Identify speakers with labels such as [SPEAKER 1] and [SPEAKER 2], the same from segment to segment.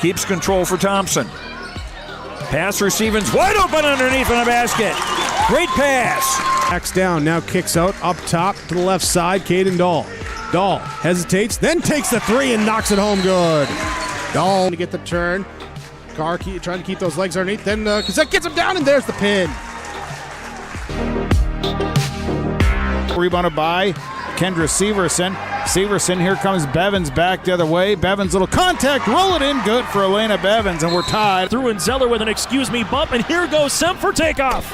[SPEAKER 1] Keeps control for Thompson. Pass receiving's wide open underneath in the basket. Great pass.
[SPEAKER 2] Backs down, now kicks out, up top to the left side, Caden Dahl. Dahl hesitates, then takes the three and knocks it home good. Dahl to get the turn. Carr trying to keep those legs underneath, then Cassette gets him down, and there's the pin.
[SPEAKER 3] Rebounded by Kendra Severson. Severson, here comes Bevins back the other way. Bevins, little contact, roll it in, good for Elena Bevins, and we're tied.
[SPEAKER 4] Through and Zeller with an excuse me bump, and here goes Semp for takeoff.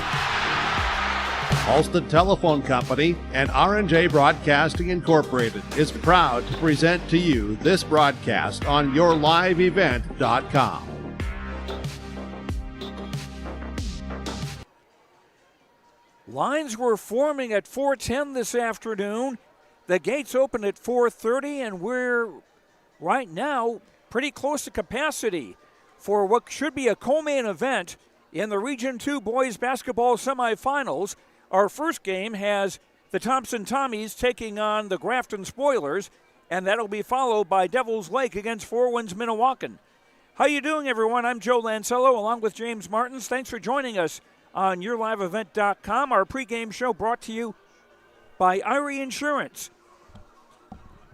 [SPEAKER 5] Halsted Telephone Company and R&J Broadcasting Incorporated is proud to present to you this broadcast on yourliveevent.com.
[SPEAKER 1] Lines were forming at 4:10 this afternoon. The gates open at 4:30, and we're right now pretty close to capacity for what should be a co-main event in the Region 2 boys basketball semifinals. Our first game has the Thompson Tommies taking on the Grafton Spoilers, and that'll be followed by Devil's Lake against Four Winds Minnewacan. How you doing, everyone? I'm Joe Lancello along with James Martins. Thanks for joining us on yourliveevent.com. Our pregame show brought to you by Irie Insurance.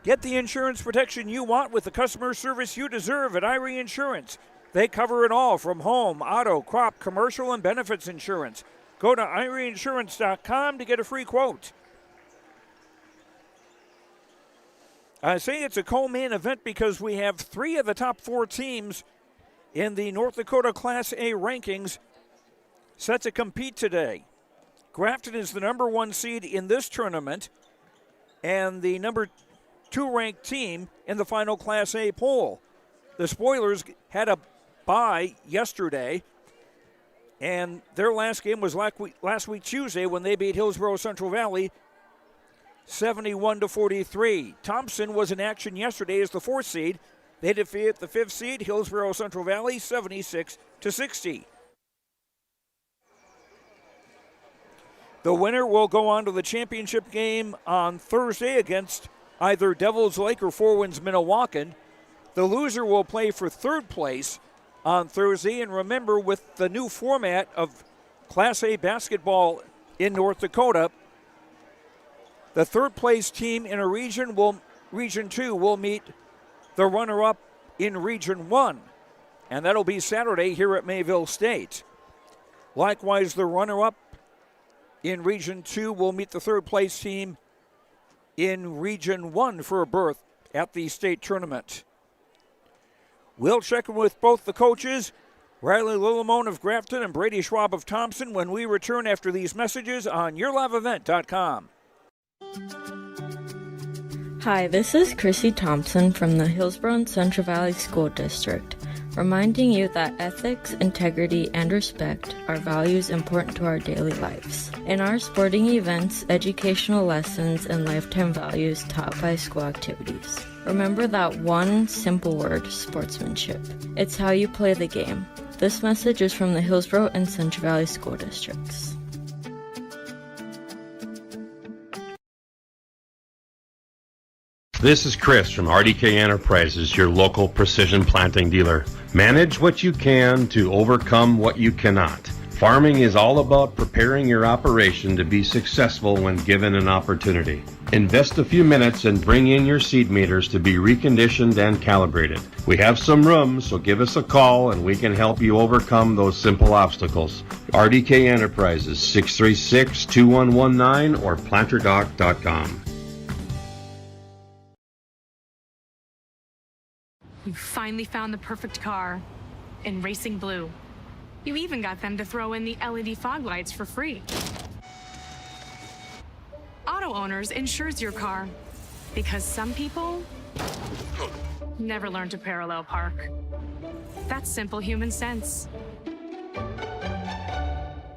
[SPEAKER 1] Get the insurance protection you want with the customer service you deserve at Irie Insurance. They cover it all from home, auto, crop, commercial, and benefits insurance. Go to IrieInsurance.com to get a free quote. I say it's a co-main event because we have 3 of the top 4 teams in the North Dakota Class A rankings set to compete today. Grafton is the number 1 seed in this tournament and the number 2 ranked team in the final Class A poll. The Spoilers had a bye yesterday, and their last game was last week Tuesday when they beat Hillsborough Central Valley 71-43. Thompson was in action yesterday as the 4th seed. They defeated the 5th seed, Hillsborough Central Valley, 76-60. The winner will go on to the championship game on Thursday against either Devil's Lake or Four Winds Minnewacan. The loser will play for 3rd place on Thursday. And remember, with the new format of Class A basketball in North Dakota, the 3rd place team in a Region 2 will meet the runner-up in Region 1. And that'll be Saturday here at Mayville State. Likewise, the runner-up in Region 2 will meet the 3rd place team in Region 1 for a berth at the state tournament. We'll check in with both the coaches, Riley Lillimone of Grafton and Brady Schwab of Thompson, when we return after these messages on yourliveevent.com.
[SPEAKER 6] Hi, this is Chrissy Thompson from the Hillsborough and Central Valley School District, reminding you that ethics, integrity, and respect are values important to our daily lives. In our sporting events, educational lessons, and lifetime values taught by school activities. Remember that one simple word, sportsmanship. It's how you play the game. This message is from the Hillsborough and Central Valley School Districts.
[SPEAKER 7] This is Chris from RDK Enterprises, your local precision planting dealer. Manage what you can to overcome what you cannot. Farming is all about preparing your operation to be successful when given an opportunity. Invest a few minutes and bring in your seed meters to be reconditioned and calibrated. We have some room, so give us a call and we can help you overcome those simple obstacles. RDK Enterprises, 636-2119 or planterdoc.com.
[SPEAKER 8] You finally found the perfect car in racing blue. You even got them to throw in the LED fog lights for free. Auto Owners insures your car because some people never learn to parallel park. That's simple human sense.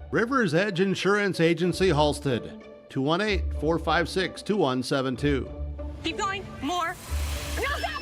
[SPEAKER 5] River's Edge Insurance Agency, Halsted, 218-456-2172.
[SPEAKER 8] Keep going, more. No, stop!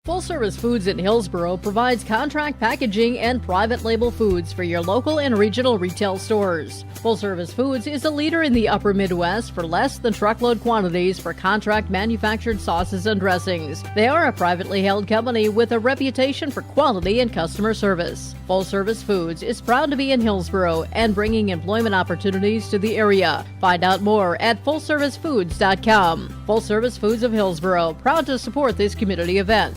[SPEAKER 9] Full Service Foods in Hillsboro provides contract packaging and private label foods for your local and regional retail stores. Full Service Foods is a leader in the upper Midwest for less than truckload quantities for contract manufactured sauces and dressings. They are a privately held company with a reputation for quality and customer service. Full Service Foods is proud to be in Hillsboro and bringing employment opportunities to the area. Find out more at fullservicefoods.com. Full Service Foods of Hillsboro, proud to support this community event.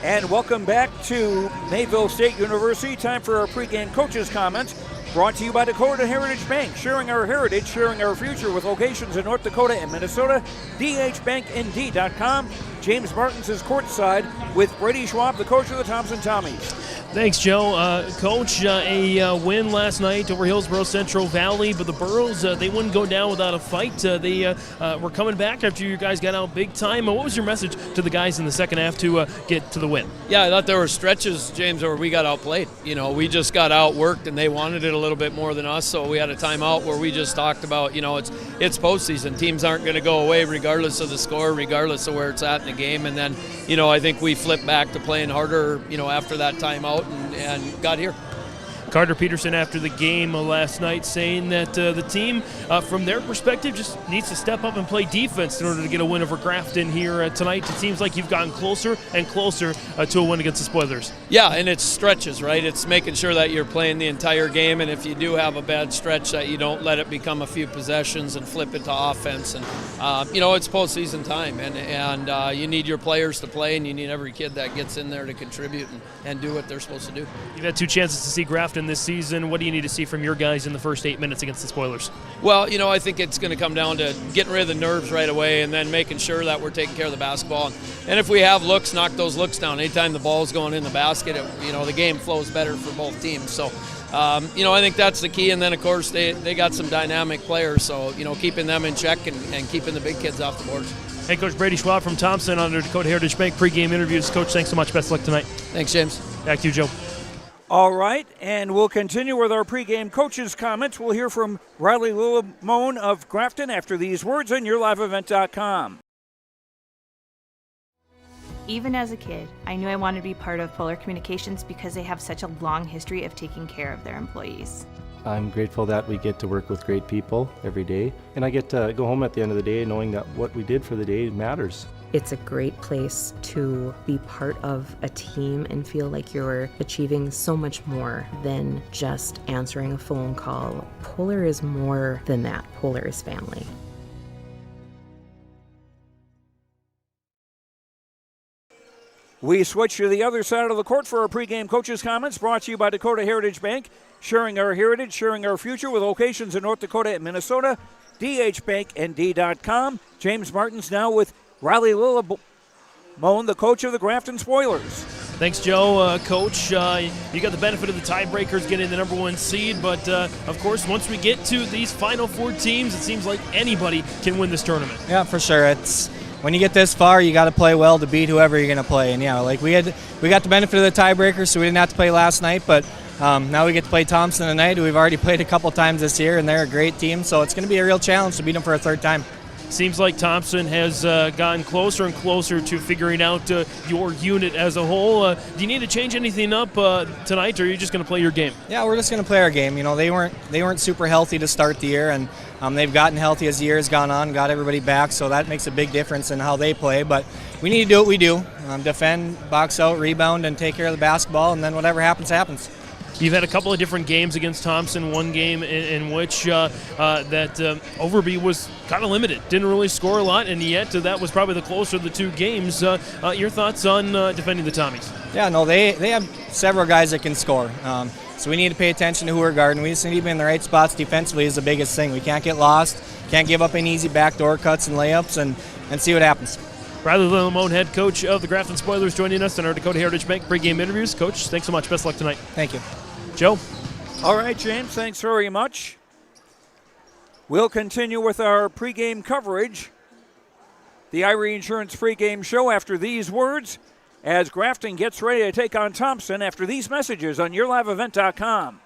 [SPEAKER 1] And welcome back to Mayville State University. Time for our pregame coaches' comments. Brought to you by Dakota Heritage Bank, sharing our heritage, sharing our future with locations in North Dakota and Minnesota. DHBankND.com. James Martins is courtside with Brady Schwab, the coach of the Thompson Tommies.
[SPEAKER 4] Thanks, Joe. Coach, a win last night over Hillsboro Central Valley, but the Burros, they wouldn't go down without a fight. They were coming back after you guys got out big time. What was your message to the guys in the second half to get to the win?
[SPEAKER 10] Yeah, I thought there were stretches, James, where we got outplayed. You know, we just got outworked, and they wanted it a little bit more than us, so we had a timeout where we just talked about, you know, it's postseason. Teams aren't going to go away regardless of the score, regardless of where it's at in the game. And then, you know, I think we flipped back to playing harder, you know, after that timeout and got here.
[SPEAKER 4] Carter Peterson after the game last night saying that the team, from their perspective, just needs to step up and play defense in order to get a win over Grafton here tonight. It seems like you've gotten closer and closer to a win against the Spoilers.
[SPEAKER 10] Yeah, and it's stretches, right? It's making sure that you're playing the entire game, and if you do have a bad stretch, that you don't let it become a few possessions and flip it to offense. And, you know, it's postseason time, and you need your players to play, and you need every kid that gets in there to contribute and do what they're supposed to do.
[SPEAKER 4] You've had 2 chances to see Grafton this season. What do you need to see from your guys in the first 8 minutes against the Spoilers?
[SPEAKER 10] Well, you know, I think it's going to come down to getting rid of the nerves right away and then making sure that we're taking care of the basketball. And if we have looks, knock those looks down. Anytime the ball's going in the basket, you know, the game flows better for both teams. So, you know, I think that's the key. And then, of course, they got some dynamic players. So, you know, keeping them in check and keeping the big kids off the boards.
[SPEAKER 4] Hey, Coach Brady Schwab from Thompson on the Dakota Heritage Bank pregame interviews. Coach, thanks so much. Best of luck tonight.
[SPEAKER 10] Thanks, James.
[SPEAKER 4] Back to you, Joe.
[SPEAKER 1] All right, and we'll continue with our pregame coaches' comments. We'll hear from Riley Lione of Grafton after these words on YourLiveEvent.com.
[SPEAKER 11] Even as a kid, I knew I wanted to be part of Polar Communications because they have such a long history of taking care of their employees.
[SPEAKER 12] I'm grateful that we get to work with great people every day, and I get to go home at the end of the day knowing that what we did for the day matters.
[SPEAKER 13] It's a great place to be part of a team and feel like you're achieving so much more than just answering a phone call. Polar is more than that. Polar is family.
[SPEAKER 1] We switch to the other side of the court for our pregame coaches' comments, brought to you by Dakota Heritage Bank, sharing our heritage, sharing our future with locations in North Dakota and Minnesota. DHBankND.com. James Martins now with Riley Lione, the coach of the Grafton Spoilers.
[SPEAKER 4] Thanks, Joe. Coach, you got the benefit of the tiebreakers getting the number 1 seed, but of course, once we get to these final 4 teams, it seems like anybody can win this tournament.
[SPEAKER 14] Yeah, for sure. It's when you get this far, you got to play well to beat whoever you're going to play. And yeah, like we got the benefit of the tiebreakers, so we didn't have to play last night, but now we get to play Thompson tonight, who we've already played a couple times this year, and they're a great team, so it's going to be a real challenge to beat them for a 3rd time.
[SPEAKER 4] Seems like Thompson has gotten closer and closer to figuring out your unit as a whole. Do you need to change anything up tonight, or are you just going to play your game?
[SPEAKER 14] Yeah, we're just going to play our game. You know, they weren't super healthy to start the year, and they've gotten healthy as the year has gone on, got everybody back, so that makes a big difference in how they play. But we need to do what we do, defend, box out, rebound, and take care of the basketball, and then whatever happens, happens.
[SPEAKER 4] You've had a couple of different games against Thompson, one game in which Overby was kind of limited, didn't really score a lot, and yet that was probably the closer of the 2 games. Your thoughts on defending the Tommies?
[SPEAKER 14] Yeah, no, they have several guys that can score. So we need to pay attention to who we're guarding. We just need to be in the right spots defensively is the biggest thing. We can't get lost, can't give up any easy backdoor cuts and layups, and see what happens.
[SPEAKER 4] Riley Lione, head coach of the Grafton Spoilers, joining us in our Dakota Heritage Bank pregame interviews. Coach, thanks so much. Best of luck tonight.
[SPEAKER 14] Thank you.
[SPEAKER 4] Joe?
[SPEAKER 1] All right, James, thanks very much. We'll continue with our pregame coverage. The Irie Insurance pregame show after these words as Grafton gets ready to take on Thompson after these messages on YourLiveEvent.com.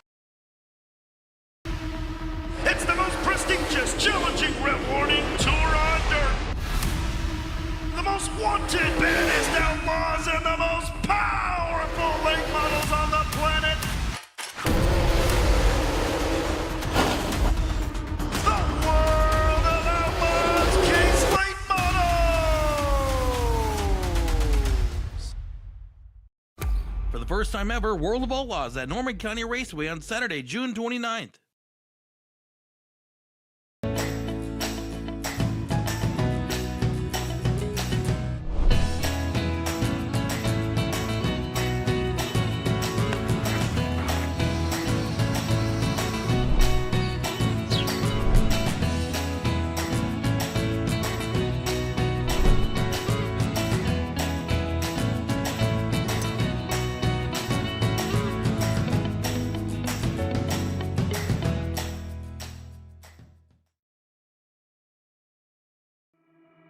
[SPEAKER 15] It's the most prestigious, challenging rep warning tour on dirt. The most wanted band is now live
[SPEAKER 16] the first time ever World of Outlaws at Norman County Raceway on Saturday, June 29th.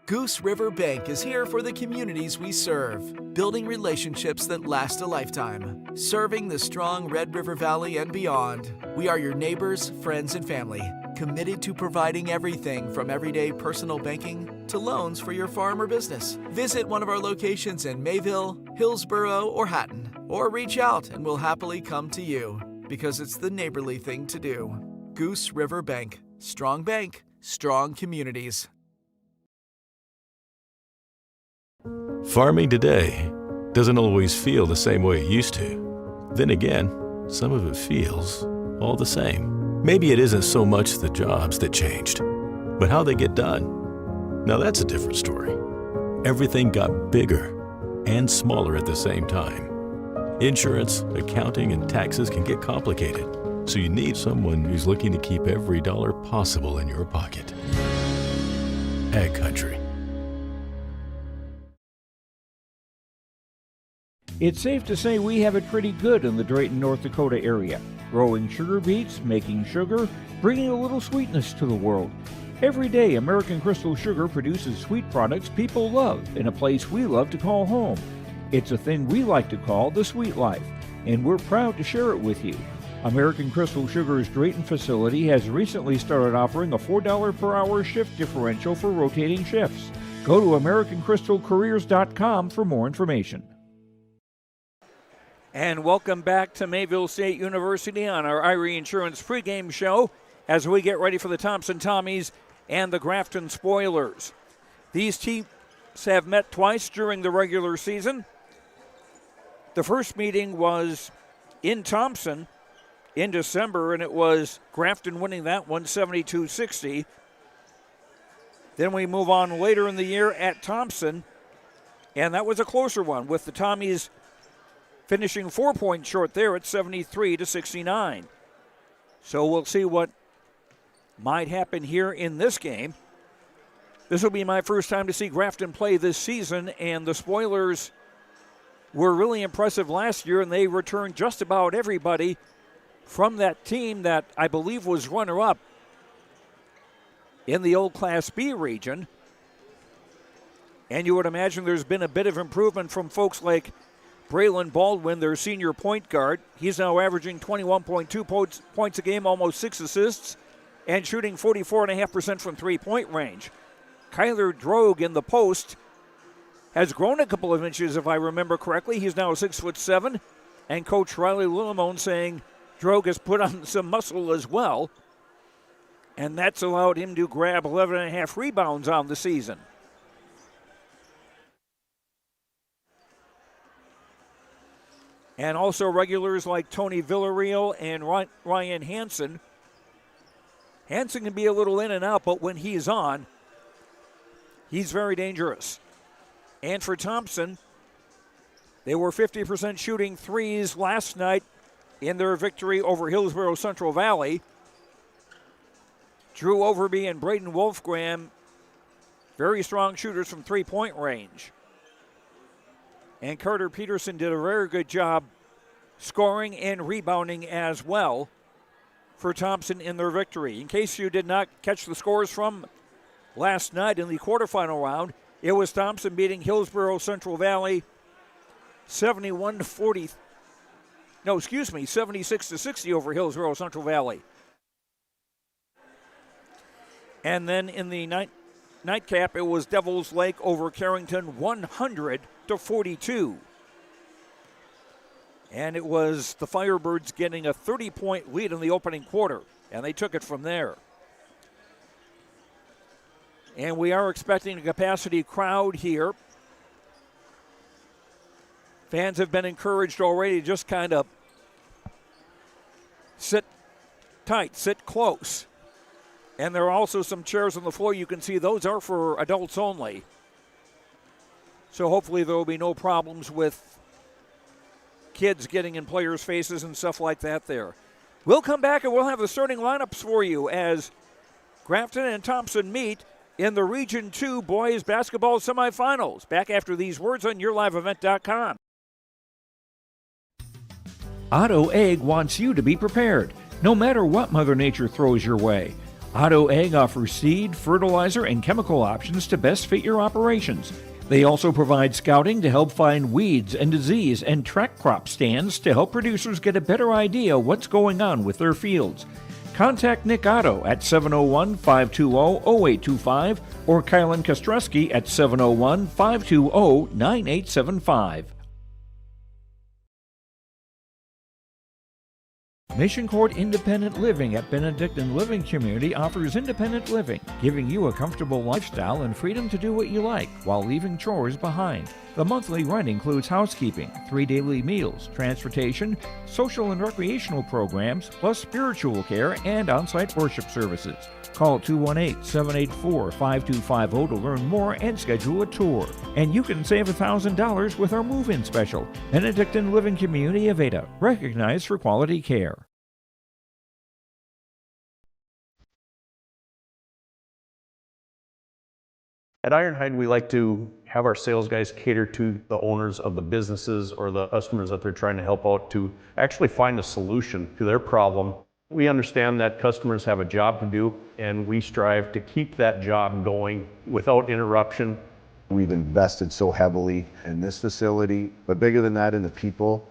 [SPEAKER 17] Goose River Bank is here for the communities we serve, building relationships that last a lifetime. Serving the strong Red River Valley and beyond, we are your neighbors, friends, and family, committed to providing everything from everyday personal banking to loans for your farm or business. Visit one of our locations in Mayville, Hillsborough, or Hatton, or reach out and we'll happily come to you, because it's the neighborly thing to do. Goose River Bank. Strong bank, strong communities.
[SPEAKER 18] Farming today doesn't always feel the same way it used to. Then again, some of it feels all the same. Maybe it isn't so much the jobs that changed, but how they get done. Now that's a different story. Everything got bigger and smaller at the same time. Insurance, accounting, and taxes can get complicated, so you need someone who's looking to keep every dollar possible in your pocket. Ag Country.
[SPEAKER 1] It's safe to say we have it pretty good in the Drayton, North Dakota area. Growing sugar beets, making sugar, bringing a little sweetness to the world. Every day, American Crystal Sugar produces sweet products people love in a place we love to call home. It's a thing we like to call the sweet life, and we're proud to share it with you. American Crystal Sugar's Drayton facility has recently started offering a $4 per hour shift differential for rotating shifts. Go to AmericanCrystalCareers.com for more information. And welcome back to Mayville State University on our Irie Insurance pregame show as we get ready for the Thompson Tommies and the Grafton Spoilers. These teams have met twice during the regular season. The first meeting was in Thompson in December, and it was Grafton winning that one 72-60. Then we move on later in the year at Thompson, and that was a closer one with the Tommies finishing 4 points short there at 73-69. So we'll see what might happen here in this game. This will be my first time to see Grafton play this season, and the Spoilers were really impressive last year, and they returned just about everybody from that team that I believe was runner-up in the old Class B region. And you would imagine there's been a bit of improvement from folks like Braylon Baldwin, their senior point guard. He's now averaging 21.2 points a game, almost 6 assists, and shooting 44.5% from three-point range. Kyler Drogue in the post has grown a couple of inches, if I remember correctly. He's now 6'7", and Coach Riley Lillimone saying Drogue has put on some muscle as well, and that's allowed him to grab 11.5 rebounds on the season. And also regulars like Tony Villarreal and Ryan Hansen. Hansen can be a little in and out, but when he's on, he's very dangerous. And for Thompson, they were 50% shooting threes last night in their victory over Hillsborough Central Valley. Drew Overby and Braden Wolfgram, very strong shooters from three-point range. And Carter Peterson did a very good job scoring and rebounding as well for Thompson in their victory. In case you did not catch the scores from last night in the quarterfinal round, it was Thompson beating Hillsborough Central Valley 76-60 over Hillsborough Central Valley. And then in the nightcap, it was Devils Lake over Carrington 100-42. And it was the Firebirds getting a 30-point lead in the opening quarter, and they took it from there. And we are expecting a capacity crowd here Fans have been encouraged already to just kind of sit tight, sit close. And there are also some chairs on the floor. You can see those are for adults only. So hopefully there will be no problems with kids getting in players' faces and stuff like that there. We'll come back and we'll have the starting lineups for you as Grafton and Thompson meet in the Region 2 boys basketball semifinals. Back after these words on YourLiveEvent.com. Otto Egg wants you to be prepared, no matter what Mother Nature throws your way. Otto Egg offers seed, fertilizer, and chemical options to best fit your operations. They also provide scouting to help find weeds and disease and track crop stands to help producers get a better idea what's going on with their fields. Contact Nick Otto at 701-520-0825 or Kylan Kostreski at 701-520-9875. Mission Court Independent Living at Benedictine Living Community offers independent living, giving you a comfortable lifestyle and freedom to do what you like while leaving chores behind. The monthly rent includes housekeeping, 3 daily meals, transportation, social and recreational programs, plus spiritual care and on-site worship services. Call 218-784-5250 to learn more and schedule a tour. And you can save $1,000 with our move-in special. Benedictine Living Community of Ada, recognized for quality care.
[SPEAKER 19] At Ironhide, we like to have our sales guys cater to the owners of the businesses or the customers that they're trying to help out to actually find a solution to their problem. We understand that customers have a job to do, and we strive to keep that job going without interruption.
[SPEAKER 20] We've invested so heavily in this facility, but bigger than that, in the people.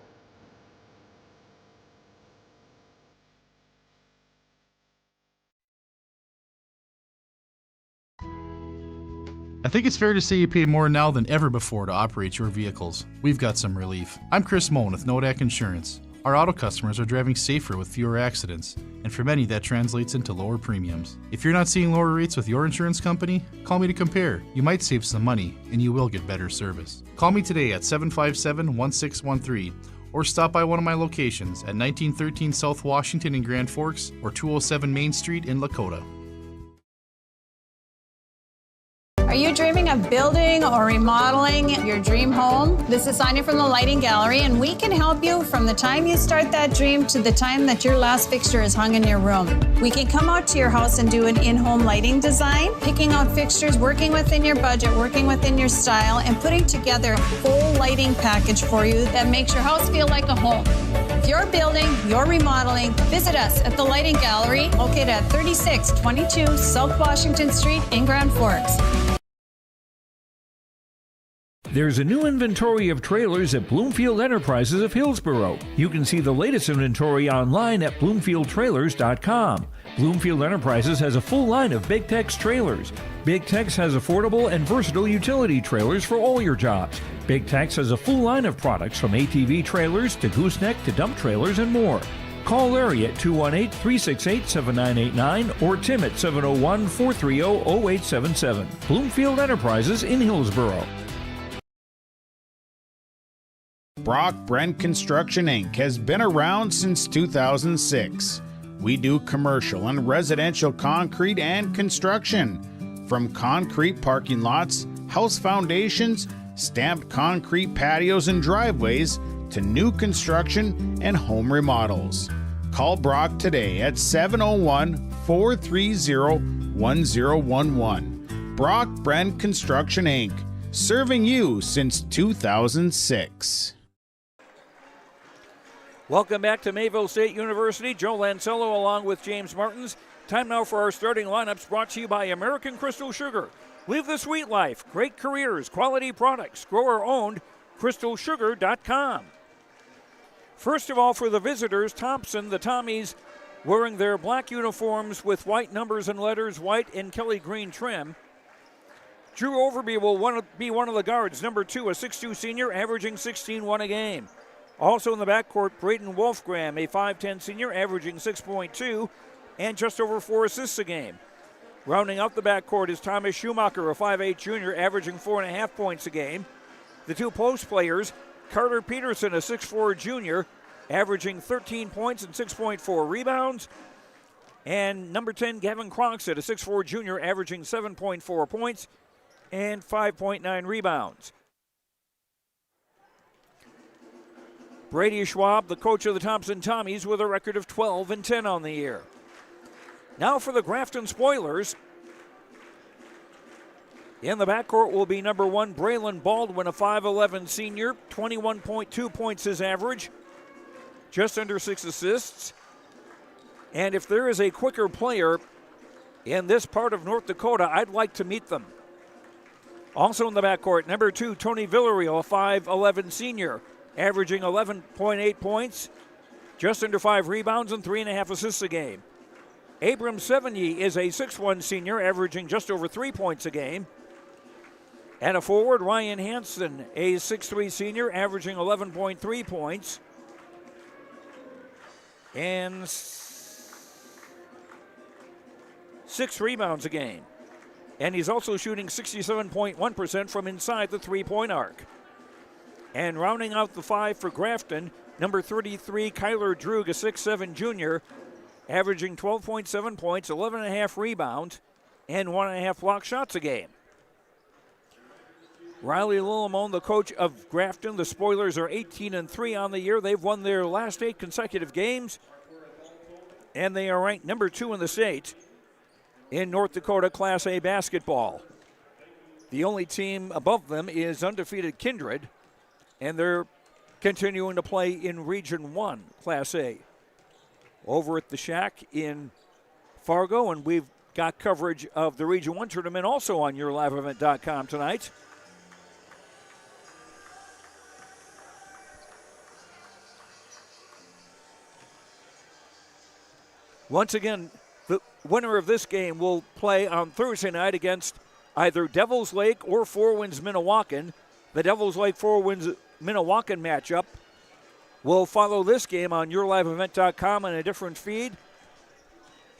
[SPEAKER 21] I think it's fair to say you pay more now than ever before to operate your vehicles. We've got some relief. I'm Chris Moan with Nodak Insurance. Our auto customers are driving safer with fewer accidents, and for many that translates into lower premiums. If you're not seeing lower rates with your insurance company, call me to compare. You might save some money, and you will get better service. Call me today at 757-1613, or stop by one of my locations at 1913 South Washington in Grand Forks or 207 Main Street in Lakota.
[SPEAKER 22] Are you dreaming of building or remodeling your dream home? This is Sonia from the Lighting Gallery, and we can help you from the time you start that dream to the time that your last fixture is hung in your room. We can come out to your house and do an in-home lighting design, picking out fixtures, working within your budget, working within your style, and putting together a full lighting package for you that makes your house feel like a home. If you're building, you're remodeling, visit us at the Lighting Gallery, located at 3622 South Washington Street in Grand Forks.
[SPEAKER 1] There's a new inventory of trailers at Bloomfield Enterprises of Hillsborough. You can see the latest inventory online at BloomfieldTrailers.com. Bloomfield Enterprises has a full line of Big Tex trailers. Big Tex has affordable and versatile utility trailers for all your jobs. Big Tex has a full line of products from ATV trailers to gooseneck to dump trailers and more. Call Larry at 218-368-7989 or Tim at 701-430-0877. Bloomfield Enterprises in Hillsborough.
[SPEAKER 23] Brock Brent Construction Inc. has been around since 2006. We do commercial and residential concrete and construction, from concrete parking lots, house foundations, stamped concrete patios and driveways, to new construction and home remodels. Call Brock today at 701-430-1011. Brock Brent Construction Inc., serving you since 2006.
[SPEAKER 1] Welcome back to Mayville State University. Joe Lancello along with James Martins. Time now for our starting lineups, brought to you by American Crystal Sugar. Live the sweet life. Great careers, quality products. Grower-owned, crystalsugar.com. First of all, for the visitors, Thompson, the Tommies, wearing their black uniforms with white numbers and letters, white and Kelly green trim. Drew Overby will be one of the guards. Number 2, a 6'2 senior, averaging 16-1 a game. Also in the backcourt, Braden Wolfgram, a 5'10 senior, averaging 6.2 and just over 4 assists a game. Rounding out the backcourt is Thomas Schumacher, a 5'8 junior, averaging 4.5 points a game. The two post players, Carter Peterson, a 6'4 junior, averaging 13 points and 6.4 rebounds. And number 10, Gavin Cronkstead, a 6'4 junior, averaging 7.4 points and 5.9 rebounds. Brady Schwab, the coach of the Thompson Tommies, with a record of 12-10 on the year. Now for the Grafton Spoilers. In the backcourt will be number 1, Braylon Baldwin, a 5'11 senior, 21.2 points his average, just under 6 assists. And if there is a quicker player in this part of North Dakota, I'd like to meet them. Also in the backcourt, number 2, Tony Villarreal, a 5'11 senior, averaging 11.8 points, just under 5 rebounds and 3.5 assists a game. Abram Sevigny is a 6'1 senior, averaging just over 3 points a game. And a forward, Ryan Hansen, a 6'3 senior, averaging 11.3 points and 6 rebounds a game. And he's also shooting 67.1% from inside the three-point arc. And rounding out the 5 for Grafton, number 33, Kyler Droog, a 6'7 junior, averaging 12.7 points, 11.5 rebounds, and 1.5 block shots a game. Riley Lillimone, the coach of Grafton. The Spoilers are 18-3 on the year. They've won their last 8 consecutive games, and they are ranked number 2 in the state in North Dakota Class A basketball. The only team above them is undefeated Kindred, and they're continuing to play in Region 1 Class A over at the Shack in Fargo, and we've got coverage of the Region 1 tournament also on YourLiveEvent.com tonight. Once again, the winner of this game will play on Thursday night against either Devils Lake or Four Winds Minnewacan. The Devils Lake Four Winds Minnewacan matchup will follow this game on YourLiveEvent.com on a different feed.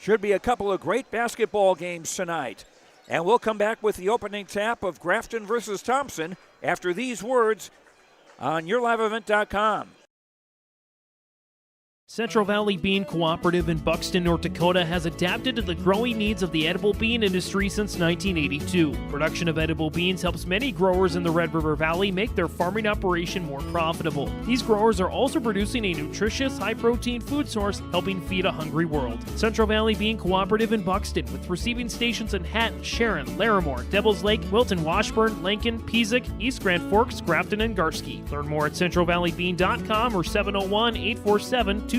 [SPEAKER 1] Should be a couple of great basketball games tonight. And we'll come back with the opening tap of Grafton versus Thompson after these words on YourLiveEvent.com.
[SPEAKER 4] Central Valley Bean Cooperative in Buxton, North Dakota has adapted to the growing needs of the edible bean industry since 1982. Production of edible beans helps many growers in the Red River Valley make their farming operation more profitable. These growers are also producing a nutritious, high-protein food source, helping feed a hungry world. Central Valley Bean Cooperative in Buxton, with receiving stations in Hatton, Sharon, Larimore, Devils Lake, Wilton, Washburn, Lincoln, Peasic, East Grand Forks, Grafton, and Garski. Learn more at centralvalleybean.com or 701-847-2622.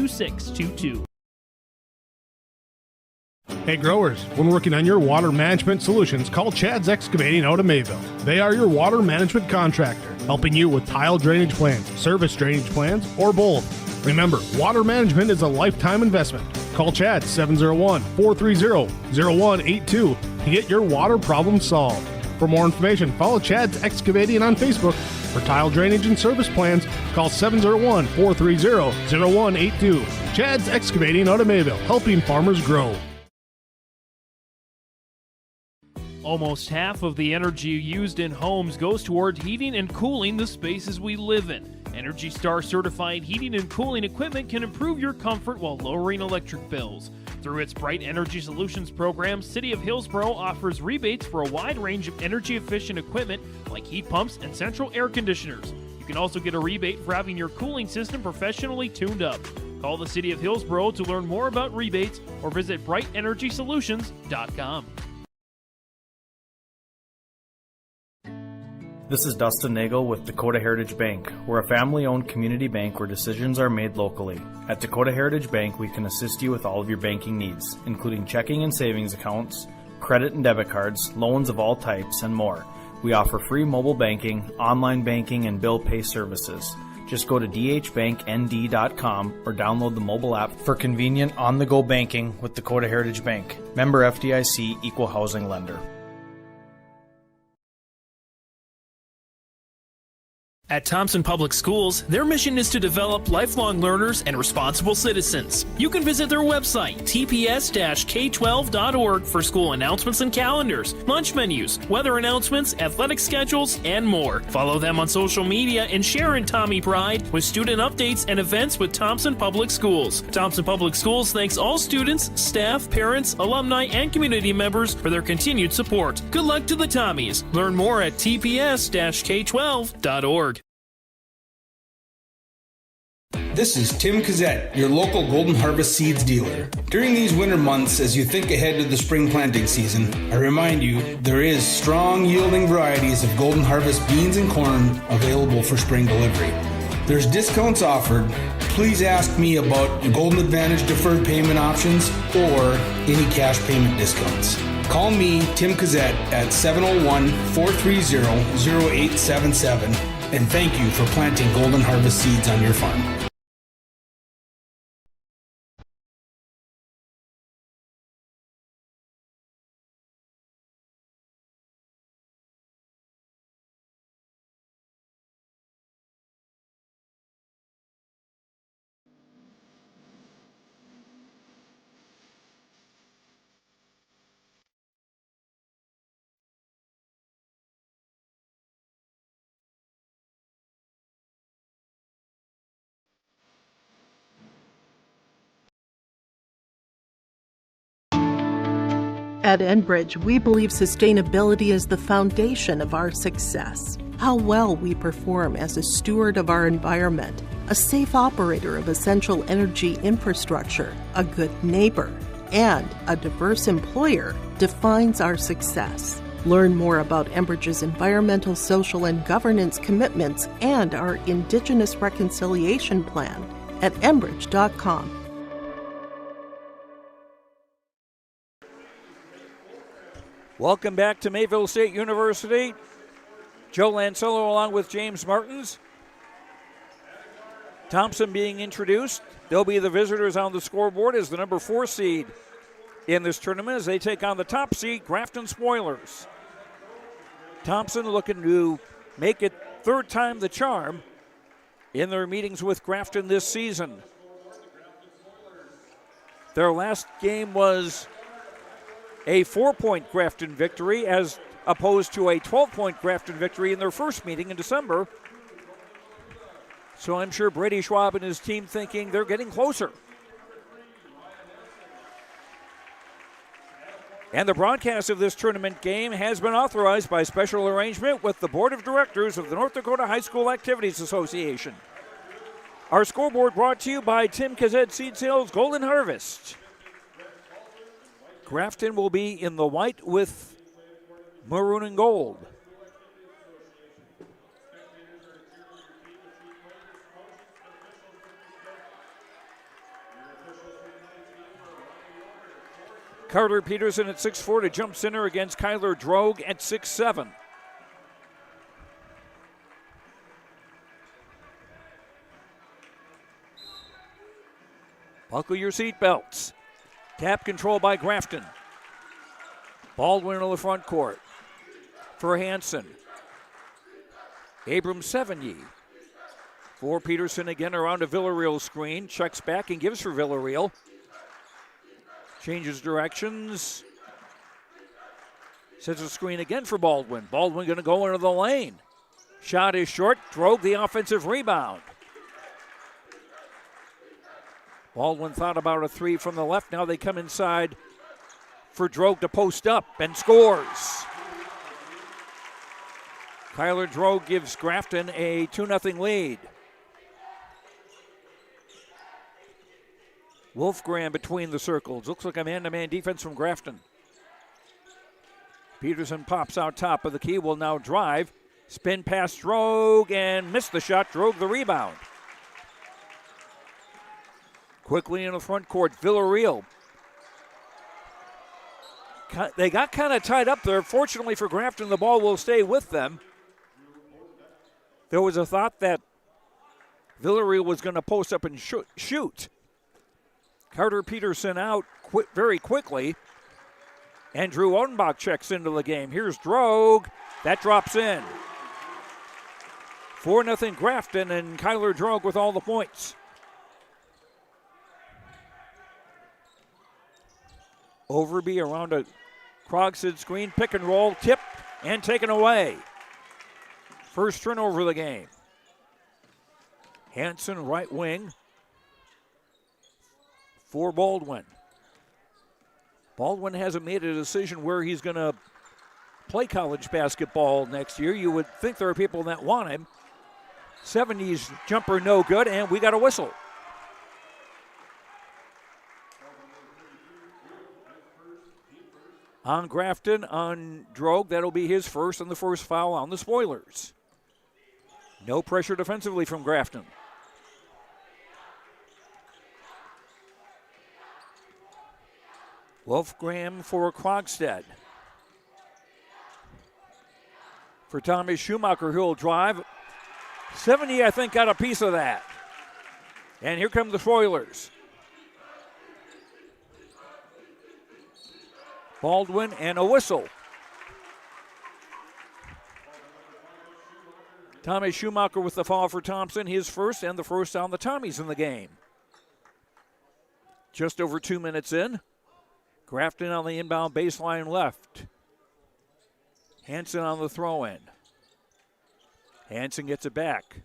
[SPEAKER 2] Hey growers, when working on your water management solutions, call Chad's Excavating out of Mayville. They are your water management contractor, helping you with tile drainage plans, service drainage plans, or both. Remember, water management is a lifetime investment. Call Chad 701-430-0182 to get your water problem solved. For more information, follow Chad's Excavating on Facebook. For tile drainage and service plans, call 701-430-0182. Chad's Excavating out of Mayville, helping farmers grow.
[SPEAKER 4] Almost half of the energy used in homes goes toward heating and cooling the spaces we live in. Energy Star certified heating and cooling equipment can improve your comfort while lowering electric bills. Through its Bright Energy Solutions program, City of Hillsboro offers rebates for a wide range of energy-efficient equipment like heat pumps and central air conditioners. You can also get a rebate for having your cooling system professionally tuned up. Call the City of Hillsboro to learn more about rebates or visit brightenergysolutions.com.
[SPEAKER 3] This is Dustin Nagel with Dakota Heritage Bank. We're a family-owned community bank where decisions are made locally. At Dakota Heritage Bank, we can assist you with all of your banking needs, including checking and savings accounts, credit and debit cards, loans of all types, and more. We offer free mobile banking, online banking, and bill pay services. Just go to dhbanknd.com or download the mobile app for convenient on-the-go banking with Dakota Heritage Bank. Member FDIC, Equal Housing Lender.
[SPEAKER 4] At Thompson Public Schools, their mission is to develop lifelong learners and responsible citizens. You can visit their website, tps-k12.org, for school announcements and calendars, lunch menus, weather announcements, athletic schedules, and more. Follow them on social media and share in Tommy Pride with student updates and events with Thompson Public Schools. Thompson Public Schools thanks all students, staff, parents, alumni, and community members for their continued support. Good luck to the Tommies. Learn more at tps-k12.org.
[SPEAKER 5] This is Tim Cazzette, your local Golden Harvest Seeds dealer. During these winter months, as you think ahead to the spring planting season, I remind you there is strong yielding varieties of Golden Harvest beans and corn available for spring delivery. There's discounts offered. Please ask me about Golden Advantage deferred payment options or any cash payment discounts. Call me, Tim Cazzette, at 701-430-0877, and thank you for planting Golden Harvest seeds on your farm.
[SPEAKER 6] At Enbridge, we believe sustainability is the foundation of our success. How well we perform as a steward of our environment, a safe operator of essential energy infrastructure, a good neighbor, and a diverse employer defines our success. Learn more about Enbridge's environmental, social, and governance commitments and our Indigenous Reconciliation Plan at enbridge.com.
[SPEAKER 1] Welcome back to Mayville State University. Joe Lancello along with James Martins. Thompson being introduced. They'll be the visitors on the scoreboard as the number 4 seed in this tournament as they take on the top seed, Grafton Spoilers. Thompson looking to make it third time the charm in their meetings with Grafton this season. Their last game was a 4-point Grafton victory as opposed to a 12-point Grafton victory in their first meeting in December. So I'm sure Brady Schwab and his team thinking they're getting closer. And the broadcast of this tournament game has been authorized by special arrangement with the Board of Directors of the North Dakota High School Activities Association. Our scoreboard brought to you by Tim Cazzette Seed Sales Golden Harvest. Grafton will be in the white with maroon and gold. Carter Peterson at 6'4" to jump center against Kyler Drogue at 6'7". Buckle your seatbelts. Tap control by Grafton. Baldwin in the front court for Hansen. Abrams Sevigny for Peterson again around a Villarreal screen. Checks back and gives for Villarreal. Changes directions. Sets a screen again for Baldwin. Baldwin going to go into the lane. Shot is short. Drogue the offensive rebound. Baldwin thought about a three from the left. Now they come inside for Drogue to post up and scores. Kyler Drogue gives Grafton a 2-0 lead. Wolfgram between the circles. Looks like a man-to-man defense from Grafton. Peterson pops out top of the key. Will now drive. Spin past Drogue and missed the shot. Drogue the rebound. Quickly in the front court, Villarreal. They got kind of tied up there. Fortunately for Grafton, the ball will stay with them. There was a thought that Villarreal was going to post up and shoot. Carter Peterson out very quickly. And Drew Odenbach checks into the game. Here's Drogue. That drops in. 4-0 Grafton, and Kyler Drogue with all the points. Overby around a Krogstad screen, pick and roll, tip, and taken away. First turnover of the game. Hanson, right wing, for Baldwin. Baldwin hasn't made a decision where he's going to play college basketball next year. You would think there are people that want him. 70s jumper no good, and we got a whistle. On Grafton, on Drogue, that'll be his first and the first foul on the Spoilers. No pressure defensively from Grafton. Wolfgram for Krogstad. For Thomas Schumacher, who'll drive. 70, I think, got a piece of that. And here come the Spoilers. Baldwin and a whistle. Thomas Schumacher with the foul for Thompson, his first and the first on the Tommies in the game. Just over 2 minutes in. Grafton on the inbound baseline left. Hanson on the throw-in. Hanson gets it back.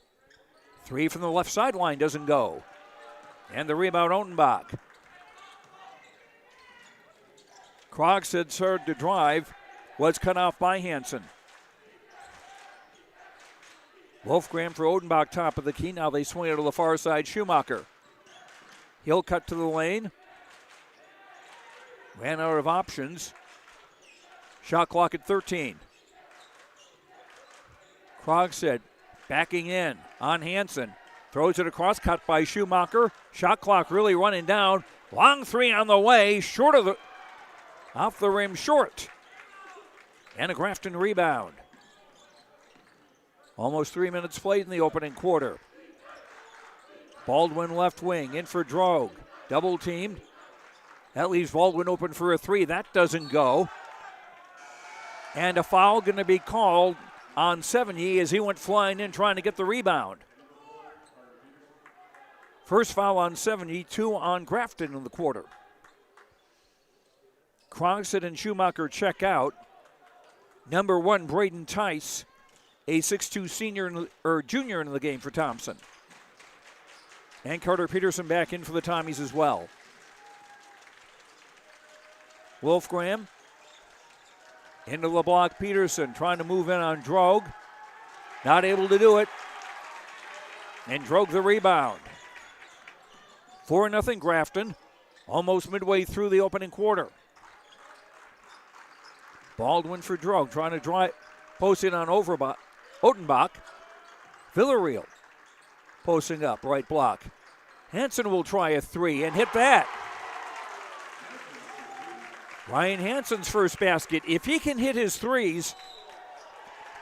[SPEAKER 1] Three from the left sideline doesn't go. And the rebound, Otenbach. Krogstad started to drive, was cut off by Hanson. Wolfgram for Odenbach, top of the key. Now they swing it to the far side. Schumacher. He'll cut to the lane. Ran out of options. Shot clock at 13. Krogstad backing in on Hanson. Throws it across, cut by Schumacher. Shot clock really running down. Long three on the way, short of the, off the rim, short. And a Grafton rebound. Almost 3 minutes played in the opening quarter. Baldwin left wing, in for Drogue. Double teamed. That leaves Baldwin open for a three. That doesn't go. And a foul going to be called on 70 as he went flying in trying to get the rebound. First foul on 70, two on Grafton in the quarter. Krogstad and Schumacher check out. Number 1, Braden Tice, a 6'2" junior in the game for Thompson. And Carter Peterson back in for the Tommies as well. Wolfgram into the block. Peterson trying to move in on Drogue. Not able to do it. And Drogue the rebound. 4-0 Grafton. Almost midway through the opening quarter. Baldwin for Drogue. Trying to drive. Post in on Otenbach. Villarreal posting up. Right block. Hanson will try a three and hit that. Ryan Hanson's first basket. If he can hit his threes,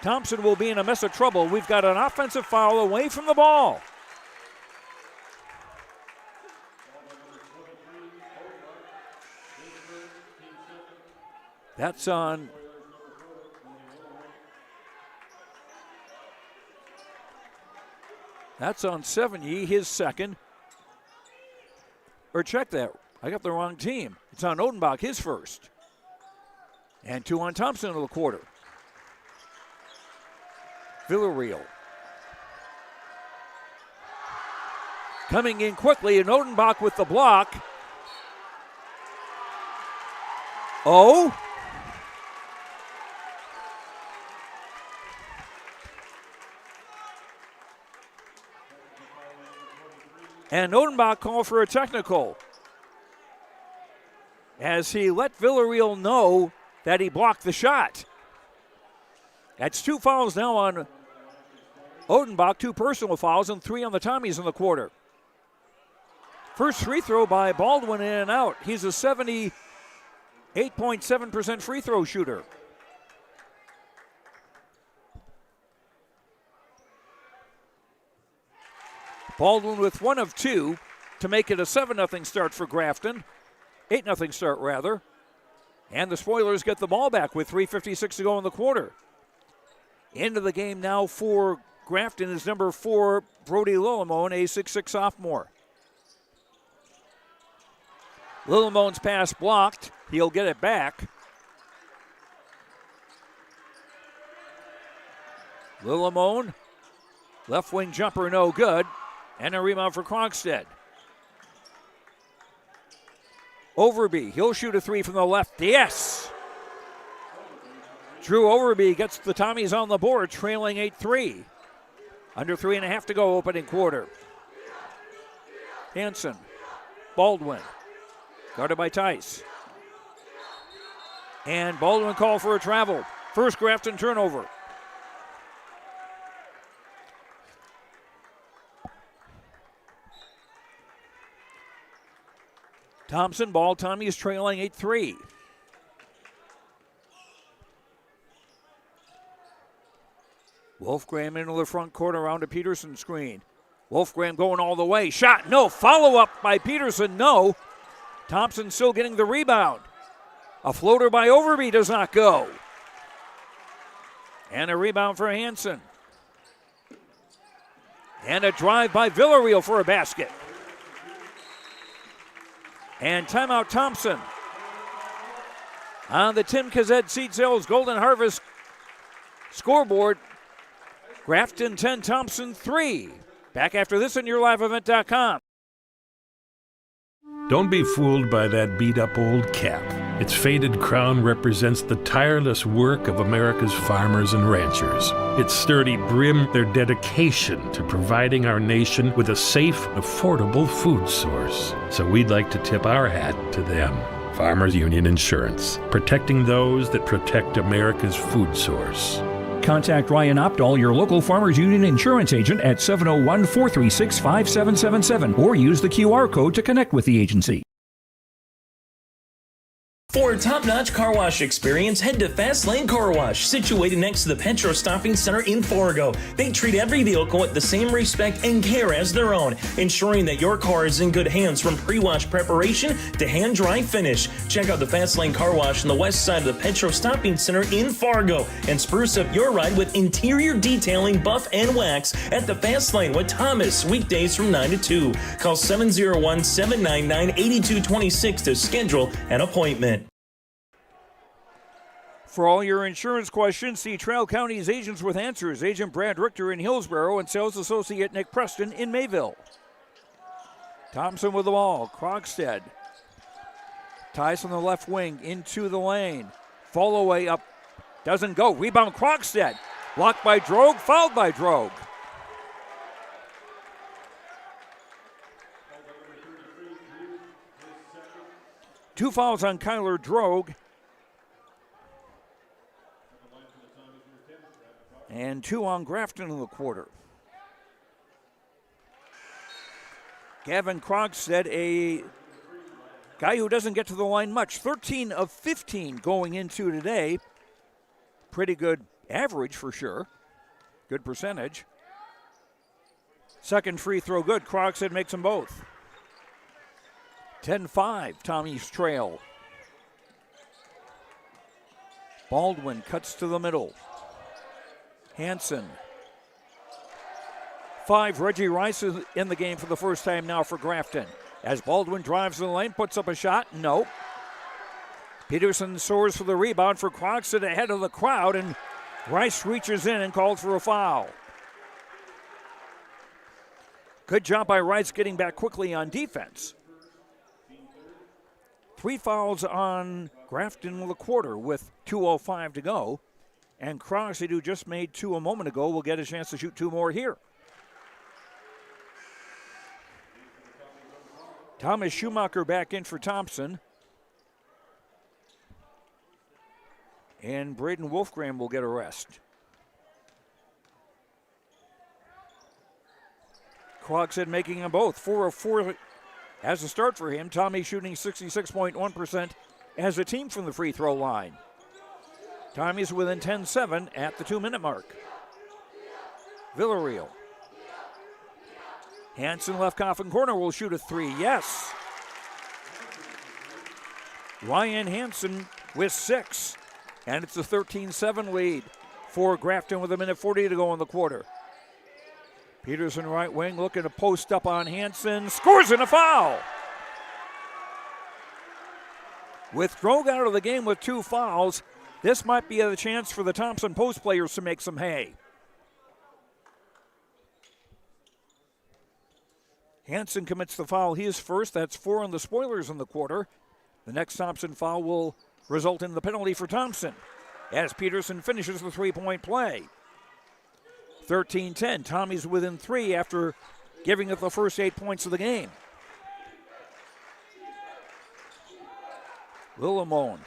[SPEAKER 1] Thompson will be in a mess of trouble. We've got an offensive foul away from the ball. That's on That's on 70, his second. Or check that. I got the wrong team. It's on Odenbach, his first. And two on Thompson in the quarter. Villarreal. Coming in quickly, and Odenbach with the block. Oh. And Odenbach called for a technical as he let Villarreal know that he blocked the shot. That's two fouls now on Odenbach, two personal fouls, and three on the Tommies in the quarter. First free throw by Baldwin, in and out. He's a 78.7% free throw shooter. Baldwin with one of two to make it a 7-0 start for Grafton. 8-0 start, rather. And the Spoilers get the ball back with 3:56 to go in the quarter. Into the game now for Grafton is number 4, Brody Lillimone, a 6'6 sophomore. Lillimone's pass blocked. He'll get it back. Lillimone, left wing jumper, no good. And a rebound for Krogstad. Overby, he'll shoot a 3 from the left. Yes! Drew Overby gets the Tommies on the board, trailing 8-3. Under 3.5 to go, opening quarter. Hansen, Baldwin, guarded by Tice. And Baldwin called for a travel. First Grafton turnover. Thompson ball, Tommy is trailing 8-3. Wolfgram into the front court around a Peterson screen. Wolfgram going all the way. Shot, no. Follow-up by Peterson, no. Thompson still getting the rebound. A floater by Overby does not go. And a rebound for Hansen. And a drive by Villarreal for a basket. And timeout Thompson. On the Tim Kazet Seed Sales Golden Harvest scoreboard, Grafton 10, Thompson 3. Back after this on YourLiveEvent.com.
[SPEAKER 7] Don't be fooled by that beat-up old cap. Its faded crown represents the tireless work of America's farmers and ranchers. Its sturdy brim, their dedication to providing our nation with a safe, affordable food source. So we'd like to tip our hat to them. Farmers Union Insurance, protecting those that protect America's food source.
[SPEAKER 8] Contact Ryan Opdahl, your local Farmers Union insurance agent, at 701-436-5777 or use the QR code to connect with the agency.
[SPEAKER 9] For a top-notch car wash experience, head to Fast Lane Car Wash, situated next to the Petro Stopping Center in Fargo. They treat every vehicle with the same respect and care as their own, ensuring that your car is in good hands from pre-wash preparation to hand-dry finish. Check out the Fast Lane Car Wash on the west side of the Petro Stopping Center in Fargo and spruce up your ride with interior detailing, buff, and wax at the Fast Lane with Thomas, weekdays from 9 to 2. Call 701-799-8226 to schedule an appointment.
[SPEAKER 1] For all your insurance questions, see Trail County's Agents with Answers. Agent Brad Richter in Hillsborough and Sales Associate Nick Preston in Mayville. Thompson with the ball. Krogstad. Ties on the left wing into the lane. Fall away up. Doesn't go. Rebound Krogstad. Blocked by Drogue. Fouled by Drogue. Two fouls on Kyler Drogue. And 2 on Grafton in the quarter. Gavin Krogstad, a guy who doesn't get to the line much. 13 of 15 going into today. Pretty good average for sure. Good percentage. Second free throw good. Krogstad makes them both. 10-5, Tommy's trail. Baldwin cuts to the middle. Hansen. 5, Reggie Rice is in the game for the first time now for Grafton. As Baldwin drives in the lane, puts up a shot. Nope. Peterson soars for the rebound for Krogstad ahead of the crowd, and Rice reaches in and calls for a foul. Good job by Rice getting back quickly on defense. 3 fouls on Grafton in the quarter with 2:05 to go. And Krogstad, who just made 2 a moment ago, will get a chance to shoot 2 more here. Thomas Schumacher back in for Thompson. And Braden Wolfgram will get a rest. Krogstad making them both. 4 of 4 as a start for him. Tommy shooting 66.1% as a team from the free throw line. Tommy's within 10-7 at the 2-minute mark. Villarreal. Hansen left coffin corner will shoot a 3. Yes. Ryan Hansen with 6. And it's a 13-7 lead for Grafton with 1:40 to go in the quarter. Peterson right wing looking to post up on Hansen. Scores in a foul. With Drogue out of the game with 2 fouls, this might be a chance for the Thompson Post players to make some hay. Hansen commits the foul. He is first. That's 4 on the Spoilers in the quarter. The next Thompson foul will result in the penalty for Thompson as Peterson finishes the three-point play. 13-10. Tommy's within 3 after giving it the first 8 points of the game. Lione.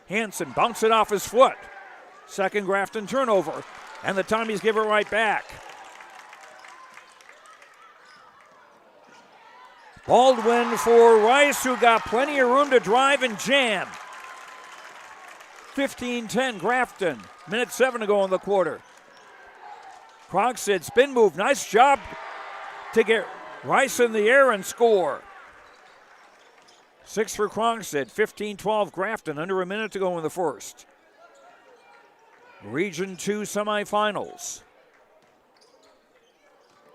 [SPEAKER 1] Hansen bounce it off his foot. Second Grafton turnover, and the Tommies give it right back. Baldwin for Rice, who got plenty of room to drive and jam. 15-10 Grafton. Minute 7 to go in the quarter. Krogstad spin move. Nice job to get Rice in the air and score. 6 for Krogstad. 15-12 Grafton. Under a minute to go in the first. Region 2 semifinals.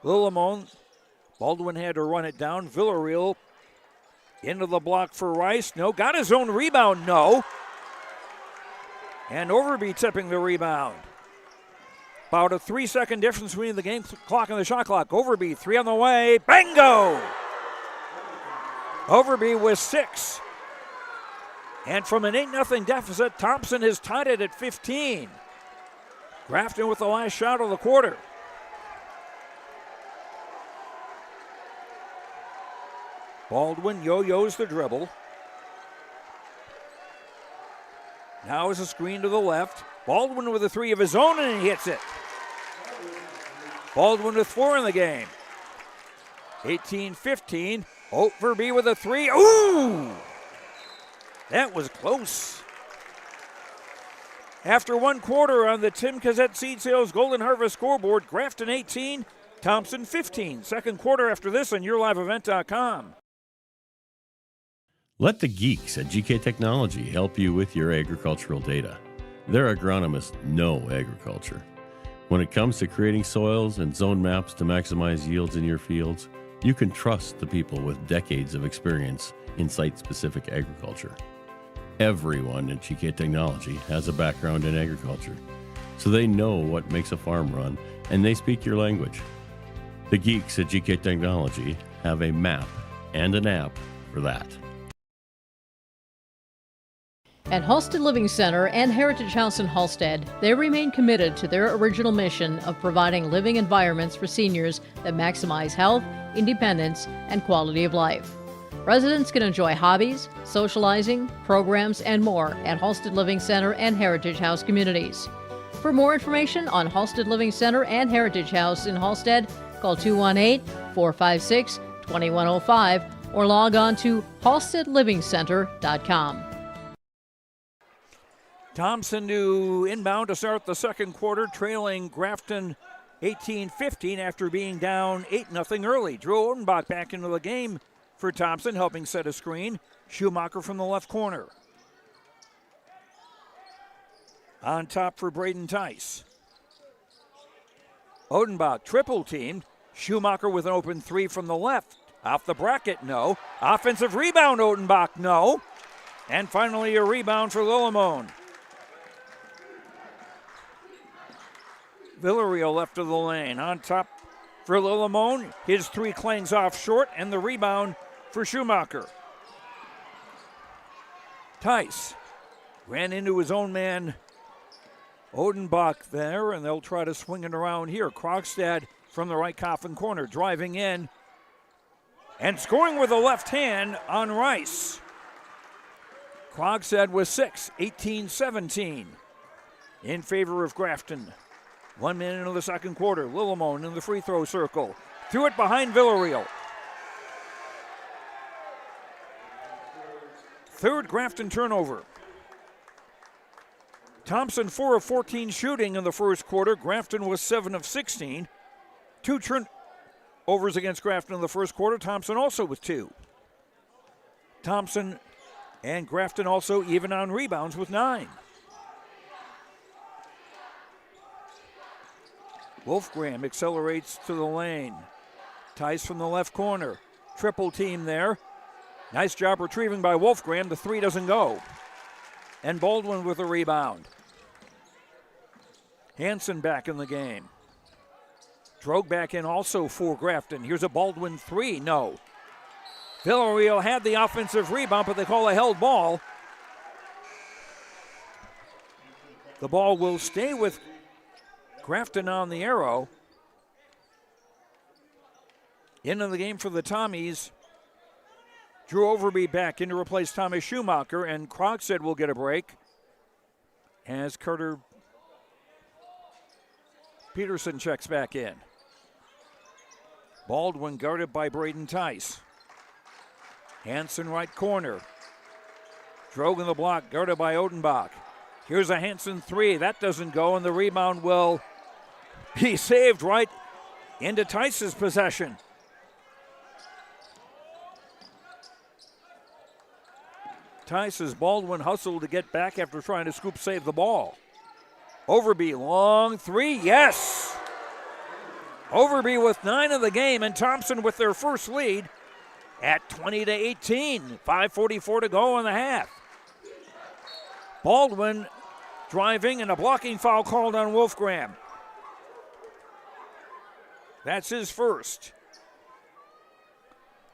[SPEAKER 1] Lilimon. Baldwin had to run it down. Villarreal into the block for Rice. No. Got his own rebound. No. And Overby tipping the rebound. About a 3-second difference between the game clock and the shot clock. Overby, 3 on the way. Bingo! Overby with 6. And from an 8-0 deficit, Thompson has tied it at 15. Grafton with the last shot of the quarter. Baldwin yo-yos the dribble. Now is a screen to the left. Baldwin with a 3 of his own, and he hits it. Baldwin with 4 in the game. 18-15. Overby with a 3. Ooh! That was close. After 1 quarter on the Tim Cassette Seed Sales Golden Harvest scoreboard, Grafton 18, Thompson 15. Second quarter after this on YourLiveEvent.com.
[SPEAKER 10] Let the geeks at GK Technology help you with your agricultural data. Their agronomists know agriculture. When it comes to creating soils and zone maps to maximize yields in your fields, you can trust the people with decades of experience in site-specific agriculture. Everyone at GK Technology has a background in agriculture, so they know what makes a farm run, and they speak your language. The geeks at GK Technology have a map and an app for that.
[SPEAKER 11] At Halstead Living Center and Heritage House in Halstead, they remain committed to their original mission of providing living environments for seniors that maximize health, independence, and quality of life. Residents can enjoy hobbies, socializing, programs, and more at Halstead Living Center and Heritage House communities. For more information on Halstead Living Center and Heritage House in Halstead, call 218-456-2105 or log on to halsteadlivingcenter.com.
[SPEAKER 1] Thompson to inbound to start the second quarter, trailing Grafton 18-15 after being down 8-0 early. Drew Odenbach back into the game for Thompson, helping set a screen. Schumacher from the left corner. On top for Braden Tice. Odenbach triple teamed. Schumacher with an open 3 from the left. Off the bracket, no. Offensive rebound, Odenbach, no. And finally a rebound for Lilimon. Villarreal left of the lane. On top for Lilimon. His 3 clangs off short, and the rebound for Schumacher. Tice ran into his own man, Odenbach there, and they'll try to swing it around here. Krogstad from the right coffin corner, driving in and scoring with the left hand on Rice. Krogstad with 6, 18-17 in favor of Grafton. 1 minute into the second quarter. Lilimon in the free throw circle. Threw it behind Villarreal. Third Grafton turnover. Thompson 4 of 14 shooting in the first quarter. Grafton was 7 of 16. 2 turnovers against Grafton in the first quarter. Thompson also with 2. Thompson and Grafton also even on rebounds with 9. Wolfgram accelerates to the lane. Tice from the left corner. Triple team there. Nice job retrieving by Wolfgram. The three doesn't go. And Baldwin with a rebound. Hansen back in the game. Drogue back in also for Grafton. Here's a Baldwin three. No. Villarreal had the offensive rebound, but they call a held ball. The ball will stay with Grafton on the arrow. Into the game for the Tommies. Drew Overby back in to replace Thomas Schumacher, and Krogstad will get a break as Carter Peterson checks back in. Baldwin guarded by Braden Tice. Hansen right corner. Drogue in the block, guarded by Odenbach. Here's a Hansen three. That doesn't go, and the rebound will be saved right into Tice's possession. Tice's Baldwin hustled to get back after trying to scoop save the ball. Overby, long three, yes! Overby with 9 of the game, and Thompson with their first lead at 20-18. 5:44 to go in the half. Baldwin driving, and a blocking foul called on Wolfgram. That's his first.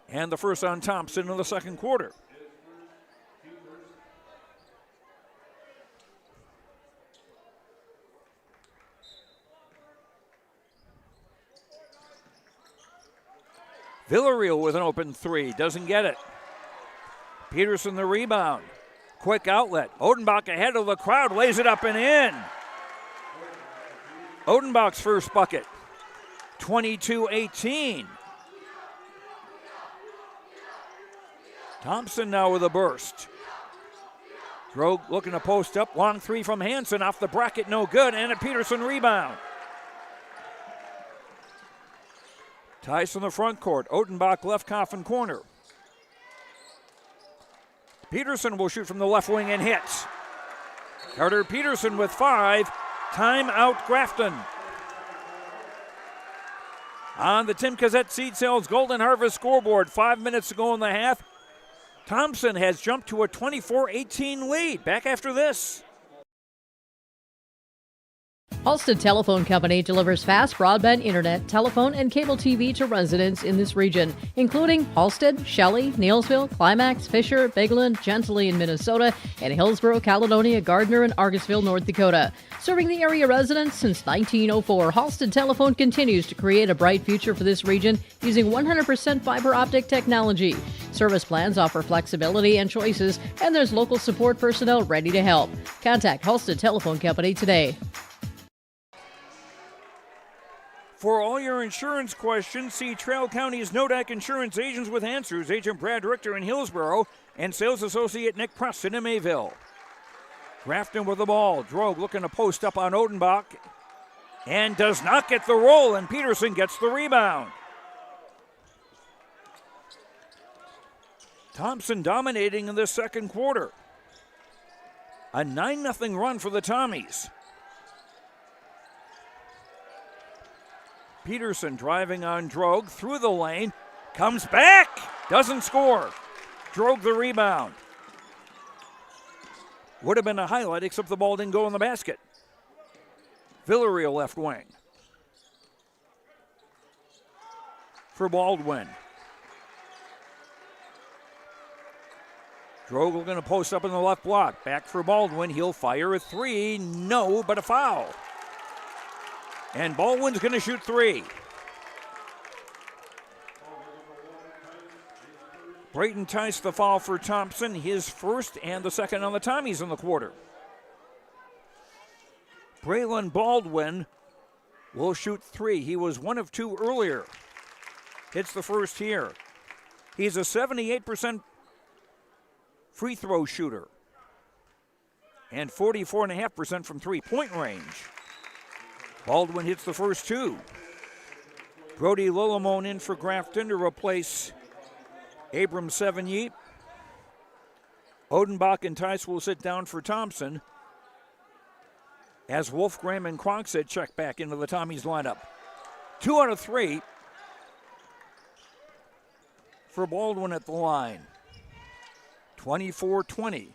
[SPEAKER 1] And the first on Thompson in the second quarter. Villarreal with an open three, doesn't get it. Peterson the rebound. Quick outlet. Odenbach ahead of the crowd, lays it up and in. Odenbach's first bucket. 22-18. Thompson now with a burst. Drogue looking to post up. Long three from Hansen off the bracket, no good, and a Peterson rebound. Tice in the front court. Odenbach left coffin corner. Peterson will shoot from the left wing and hits. Carter Peterson with 5. Timeout Grafton. On the Tim Cassette Seed Sales Golden Harvest scoreboard, 5 minutes to go in the half. Thompson has jumped to a 24-18 lead. Back after this.
[SPEAKER 11] Halstead Telephone Company delivers fast broadband internet, telephone, and cable TV to residents in this region, including Halstead, Shelley, Neelsville, Climax, Fisher, Bigland, Gentilly in Minnesota, and Hillsborough, Caledonia, Gardner, and Argosville, North Dakota. Serving the area residents since 1904, Halstead Telephone continues to create a bright future for this region using 100% fiber optic technology. Service plans offer flexibility and choices, and there's local support personnel ready to help. Contact Halstead Telephone Company today.
[SPEAKER 1] For all your insurance questions, see Trail County's Nodak Insurance Agents with Answers, Agent Brad Richter in Hillsborough and Sales Associate Nick Preston in Mayville. Grafton with the ball. Drogue looking to post up on Odenbach and does not get the roll, and Peterson gets the rebound. Thompson dominating in the second quarter. A 9-0 run for the Tommies. Peterson driving on Drogue through the lane, comes back, doesn't score. Drogue the rebound. Would have been a highlight, except the ball didn't go in the basket. Villarreal left wing. For Baldwin. Drogue going to post up in the left block. Back for Baldwin. He'll fire a three. No, but a foul. And Baldwin's going to shoot three. Braden Tice the foul for Thompson, his first and the second on the Tommies in the quarter. Braylon Baldwin will shoot three. He was 1 of 2 earlier. Hits the first here. He's a 78% free throw shooter and 44.5% from three-point range. Baldwin hits the first 2. Brody Lillimone in for Grafton to replace Abram Sevigny. Odenbach and Tice will sit down for Thompson. as Wolfgram and Cronkstead check back into the Tommies lineup. 2 out of 3 for Baldwin at the line. 24-20.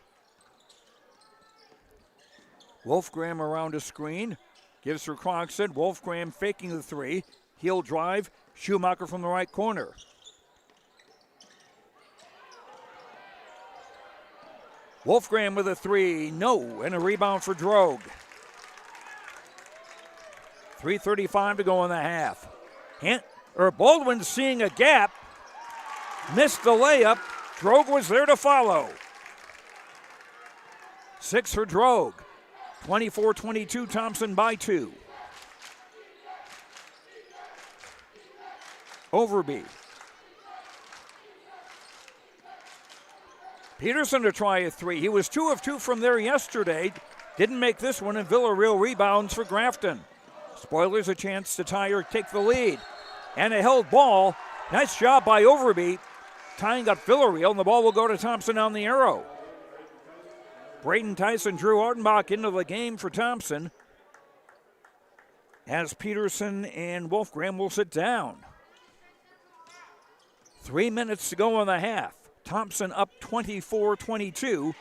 [SPEAKER 1] Wolfgram around a screen. Gives for Cronkstead. Wolfgram faking the 3. He'll drive. Schumacher from the right corner. Wolfgram with a 3. No. And a rebound for Drogue. 3:35 to go in the half. Baldwin seeing a gap. Missed the layup. Drogue was there to follow. 6 for Drogue. 24-22, Thompson by 2. Overby. Peterson to try a 3. He was 2 of 2 from there yesterday. Didn't make this one, and Villarreal rebounds for Grafton. Spoilers a chance to tie or take the lead. And a held ball. Nice job by Overby, tying up Villarreal, and the ball will go to Thompson on the arrow. Braden Tyson, Drew Ortenbach into the game for Thompson, as Peterson and Wolfgram will sit down. 3 minutes to go in the half. Thompson up 24-22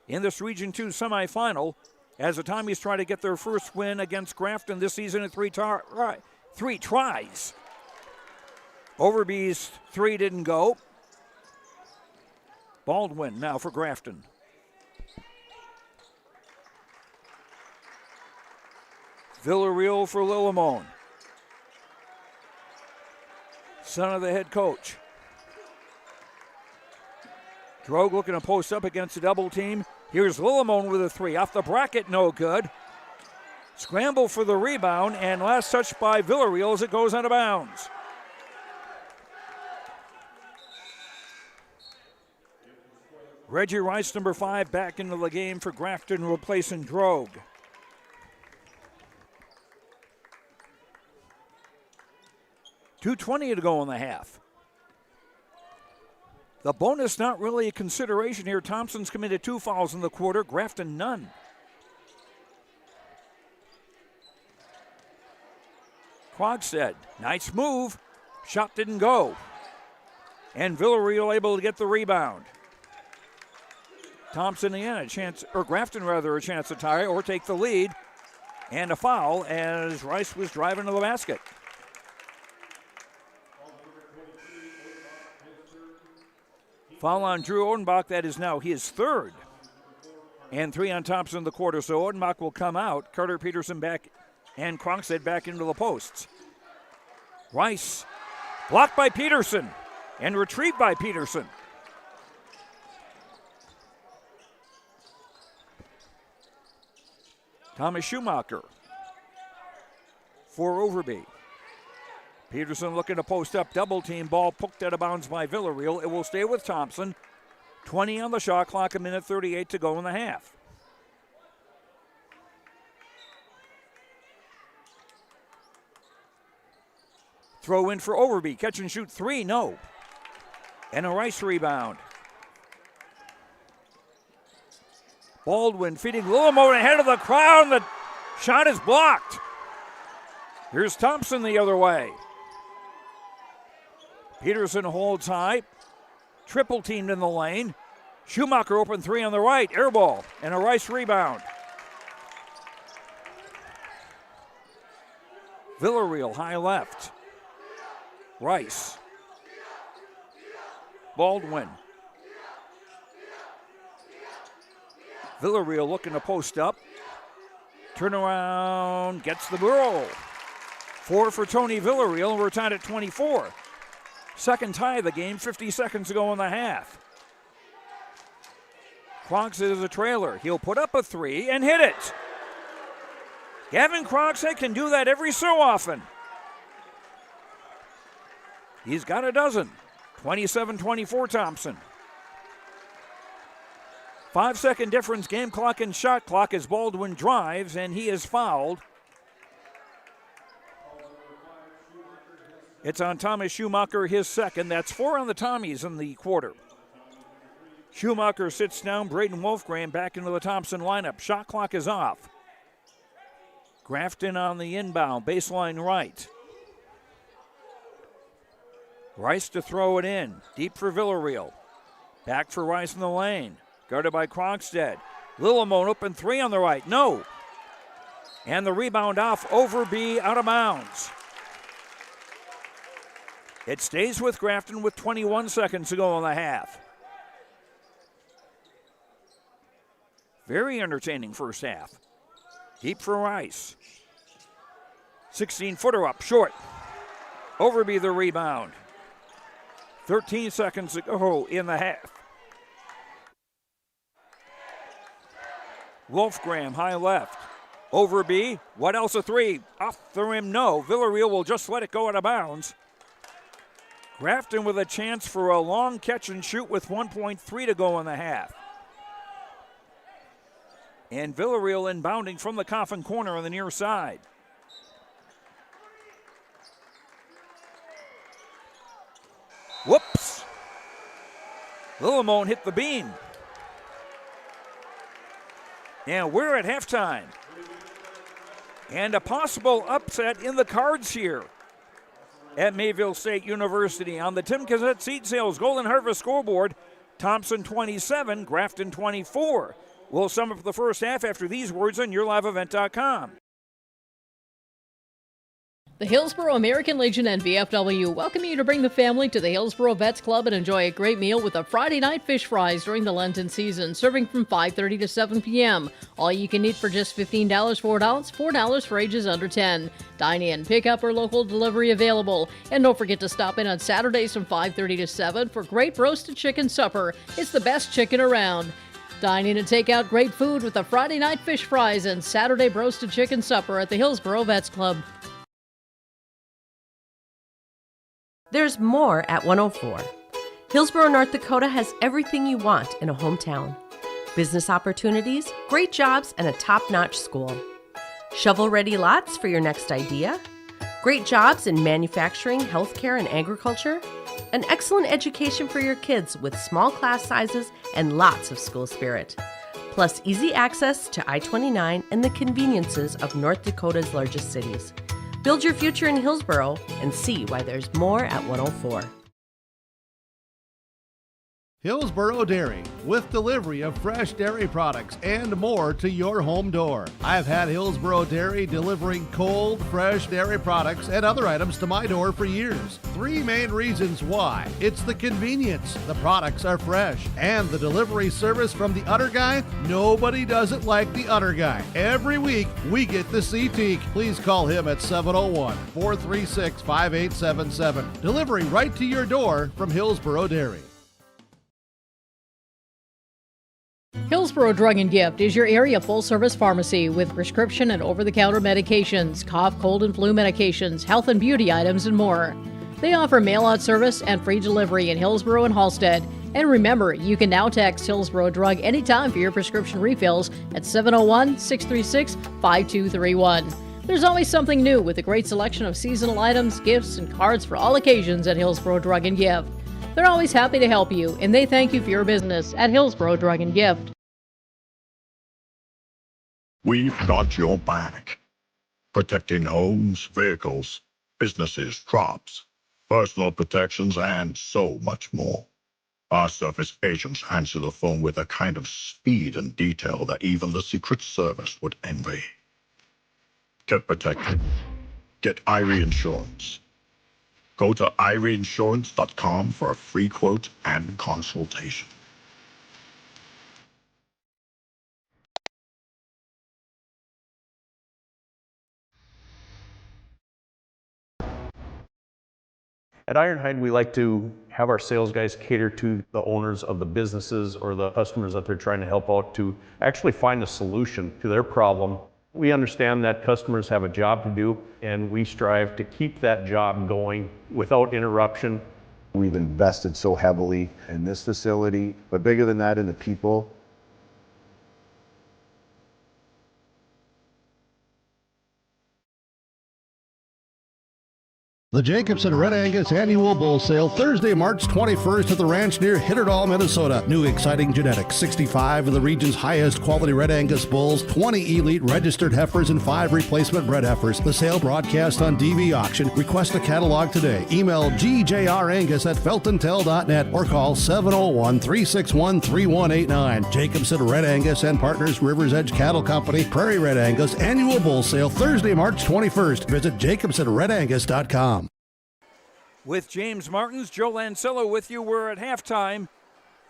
[SPEAKER 1] in this Region 2 semifinal, as the Tommies try to get their first win against Grafton this season in 3 tries. Overby's 3 didn't go. Baldwin now for Grafton. Villarreal for Lillimone. Son of the head coach. Drogue looking to post up against a double team. Here's Lillimone with a 3. Off the bracket, no good. Scramble for the rebound, and last touch by Villarreal as it goes out of bounds. Reggie Rice, number 5, back into the game for Grafton, replacing Drogue. .220 to go in the half. The bonus not really a consideration here. Thompson's committed 2 fouls in the quarter. Grafton none. Krogstad, nice move. Shot didn't go. And Villarreal able to get the rebound. Thompson again Grafton a chance to tie or take the lead. And a foul as Rice was driving to the basket. Foul on Drew Odenbach, that is now his 3rd. And 3 on Thompson in the quarter, so Odenbach will come out. Carter Peterson back and Krogstad back into the posts. Rice blocked by Peterson and retrieved by Peterson. Thomas Schumacher for Overby. Peterson looking to post up, double team, ball poked out of bounds by Villarreal. It will stay with Thompson. 20 on the shot clock, 1:38 to go in the half. Throw in for Overby, catch and shoot 3, no. And a Rice rebound. Baldwin feeding Lillimone ahead of the crowd, the shot is blocked. Here's Thompson the other way. Peterson holds high. Triple teamed in the lane. Schumacher open 3 on the right. Air ball and a Rice rebound. Villarreal high left. Rice. Baldwin. Villarreal looking to post up. Turnaround, gets the roll. 4 for Tony Villarreal, and we're tied at 24. Second tie of the game, 50 seconds to go in the half. Cronkstead is a trailer. He'll put up a 3 and hit it. Gavin Cronkstead can do that every so often. He's got a dozen. 27-24 Thompson. 5-second difference, game clock and shot clock as Baldwin drives, and he is fouled. It's on Thomas Schumacher, his 2nd. That's 4 on the Tommies in the quarter. Schumacher sits down. Braden Wolfgram back into the Thompson lineup. Shot clock is off. Grafton on the inbound, baseline right. Rice to throw it in, deep for Villarreal. Back for Rice in the lane, guarded by Krogstad. Lilimone open three on the right, no. And the rebound off Overby, out of bounds. It stays with Grafton with 21 seconds to go in the half. Very entertaining first half. Deep for Rice. 16-footer up, short. Overby the rebound. 13 seconds to go in the half. Wolfgram, high left. Overby, what else, a three? Off the rim, no. Villarreal will just let it go out of bounds. Grafton with a chance for a long catch and shoot with 1.3 to go in the half. And Villarreal inbounding from the Coffin corner on the near side. Whoops. Lilimone hit the beam. And we're at halftime. And a possible upset in the cards here at Mayville State University. On the Tim Cassette Seed Sales Golden Harvest scoreboard, Thompson 27, Grafton 24. We'll sum up the first half after these words on YourLiveEvent.com.
[SPEAKER 11] The Hillsborough American Legion and VFW welcome you to bring the family to the Hillsborough Vets Club and enjoy a great meal with a Friday night fish fries during the Lenten season, serving from 5:30 to 7 p.m. All you can eat for just $15 for adults, $4 for ages under 10. Dine in, pick up, or local delivery available. And don't forget to stop in on Saturdays from 5:30 to 7 for great roasted chicken supper. It's the best chicken around. Dine in and take out great food with the Friday night fish fries and Saturday roasted chicken supper at the Hillsborough Vets Club.
[SPEAKER 12] There's more at 104. Hillsborough, North Dakota has everything you want in a hometown. Business opportunities, great jobs, and a top-notch school. Shovel-ready lots for your next idea. Great jobs in manufacturing, healthcare, and agriculture. An excellent education for your kids with small class sizes and lots of school spirit. Plus easy access to I-29 and the conveniences of North Dakota's largest cities. Build your future in Hillsborough and see why there's more at 104.
[SPEAKER 2] Hillsborough Dairy, with delivery of fresh dairy products and more to your home door. I've had Hillsborough Dairy delivering cold, fresh dairy products and other items to my door for years. Three main reasons why. It's the convenience, the products are fresh, and the delivery service from the Udder Guy. Nobody does it like the Udder Guy. Every week, we get to see Teak. Please call him at 701-436-5877. Delivery right to your door from Hillsborough Dairy.
[SPEAKER 11] Hillsborough Drug and Gift is your area full-service pharmacy with prescription and over-the-counter medications, cough, cold, and flu medications, health and beauty items, and more. They offer mail-out service and free delivery in Hillsborough and Halstead. And remember, you can now text Hillsborough Drug anytime for your prescription refills at 701-636-5231. There's always something new with a great selection of seasonal items, gifts, and cards for all occasions at Hillsborough Drug and Gift. They're always happy to help you, and they thank you for your business at Hillsborough Drug and Gift.
[SPEAKER 13] We've got your back. Protecting homes, vehicles, businesses, crops, personal protections, and so much more. Our service agents answer the phone with a kind of speed and detail that even the Secret Service would envy. Get protected. Get Irie Insurance. Go to IrieInsurance.com for a free quote and consultation.
[SPEAKER 19] At Ironhide, we like to have our sales guys cater to the owners of the businesses or the customers that they're trying to help out to actually find a solution to their problem. We understand that customers have a job to do, and we strive to keep that job going without interruption.
[SPEAKER 20] We've invested so heavily in this facility, but bigger than that, in the people.
[SPEAKER 2] The Jacobson Red Angus Annual Bull Sale, Thursday, March 21st at the ranch near Hitterdall, Minnesota. New exciting genetics, 65 of the region's highest quality Red Angus bulls, 20 elite registered heifers, and 5 replacement bred heifers. The sale broadcast on DV Auction. Request a catalog today. Email gjrangus@feltontel.net or call 701-361-3189. Jacobson Red Angus and Partners, Rivers Edge Cattle Company, Prairie Red Angus Annual Bull Sale, Thursday, March 21st. Visit jacobsonredangus.com.
[SPEAKER 1] With James Martins, Joe Lancello with you. We're at halftime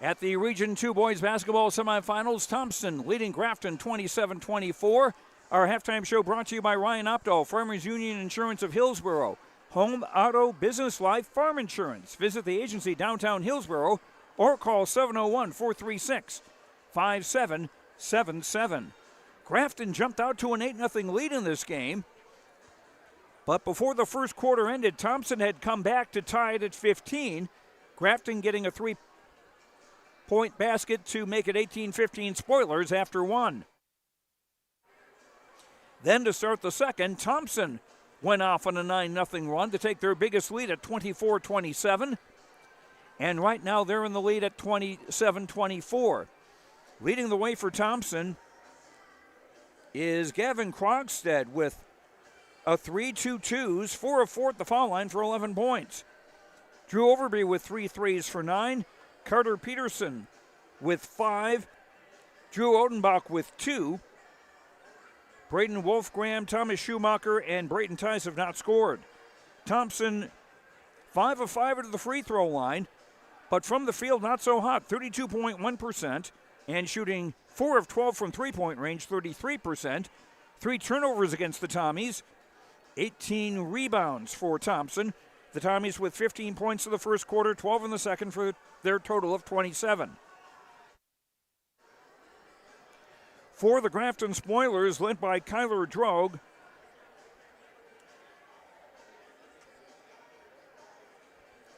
[SPEAKER 1] at the Region 2 Boys Basketball Semifinals. Thompson leading Grafton 27-24. Our halftime show brought to you by Ryan Opdahl, Farmers Union Insurance of Hillsborough, Home, Auto, Business, Life, Farm Insurance. Visit the agency downtown Hillsborough or call 701-436-5777. Grafton jumped out to an 8-0 lead in this game. But before the first quarter ended, Thompson had come back to tie it at 15. Grafton getting a 3-point basket to make it 18-15 spoilers after one. Then to start the second, Thompson went off on a 9-0 run to take their biggest lead at 24-27. And right now they're in the lead at 27-24. Leading the way for Thompson is Gavin Krogstad with a 3-2-2s, 4 of 4 at the foul line for 11 points. Drew Overby with 3 threes for 9. Carter Peterson with 5. Drew Odenbach with 2. Braden Wolfgram, Thomas Schumacher, and Brayton Tice have not scored. Thompson 5 of 5 at the free throw line, but from the field not so hot, 32.1%, and shooting 4 of 12 from three-point range, 33%. 3 turnovers against the Tommies. 18 rebounds for Thompson. The Tommies with 15 points in the first quarter, 12 in the second for their total of 27. For the Grafton Spoilers, led by Kyler Drogue,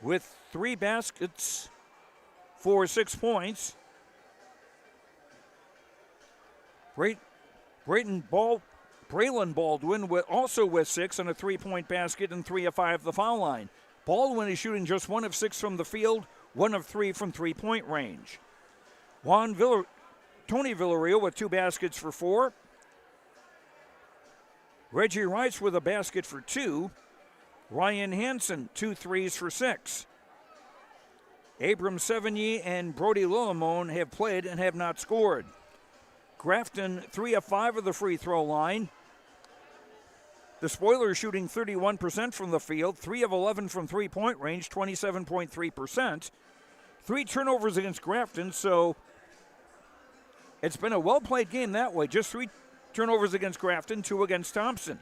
[SPEAKER 1] with 3 baskets for 6 points. Braylon Baldwin also with 6 and a 3-point basket and 3 of 5 at the foul line. Baldwin is shooting just 1 of 6 from the field, 1 of 3 from 3-point range. Tony Villarreal with 2 baskets for 4. Reggie Rice with a basket for 2. Ryan Hansen, 2 threes for 6. Abram Sevigny and Brody Lillamone have played and have not scored. Grafton 3 of 5 of the free throw line. The Spoilers shooting 31% from the field, 3 of 11 from 3-point range, 27.3%. 3 turnovers against Grafton, so it's been a well-played game that way. Just 3 turnovers against Grafton, 2 against Thompson.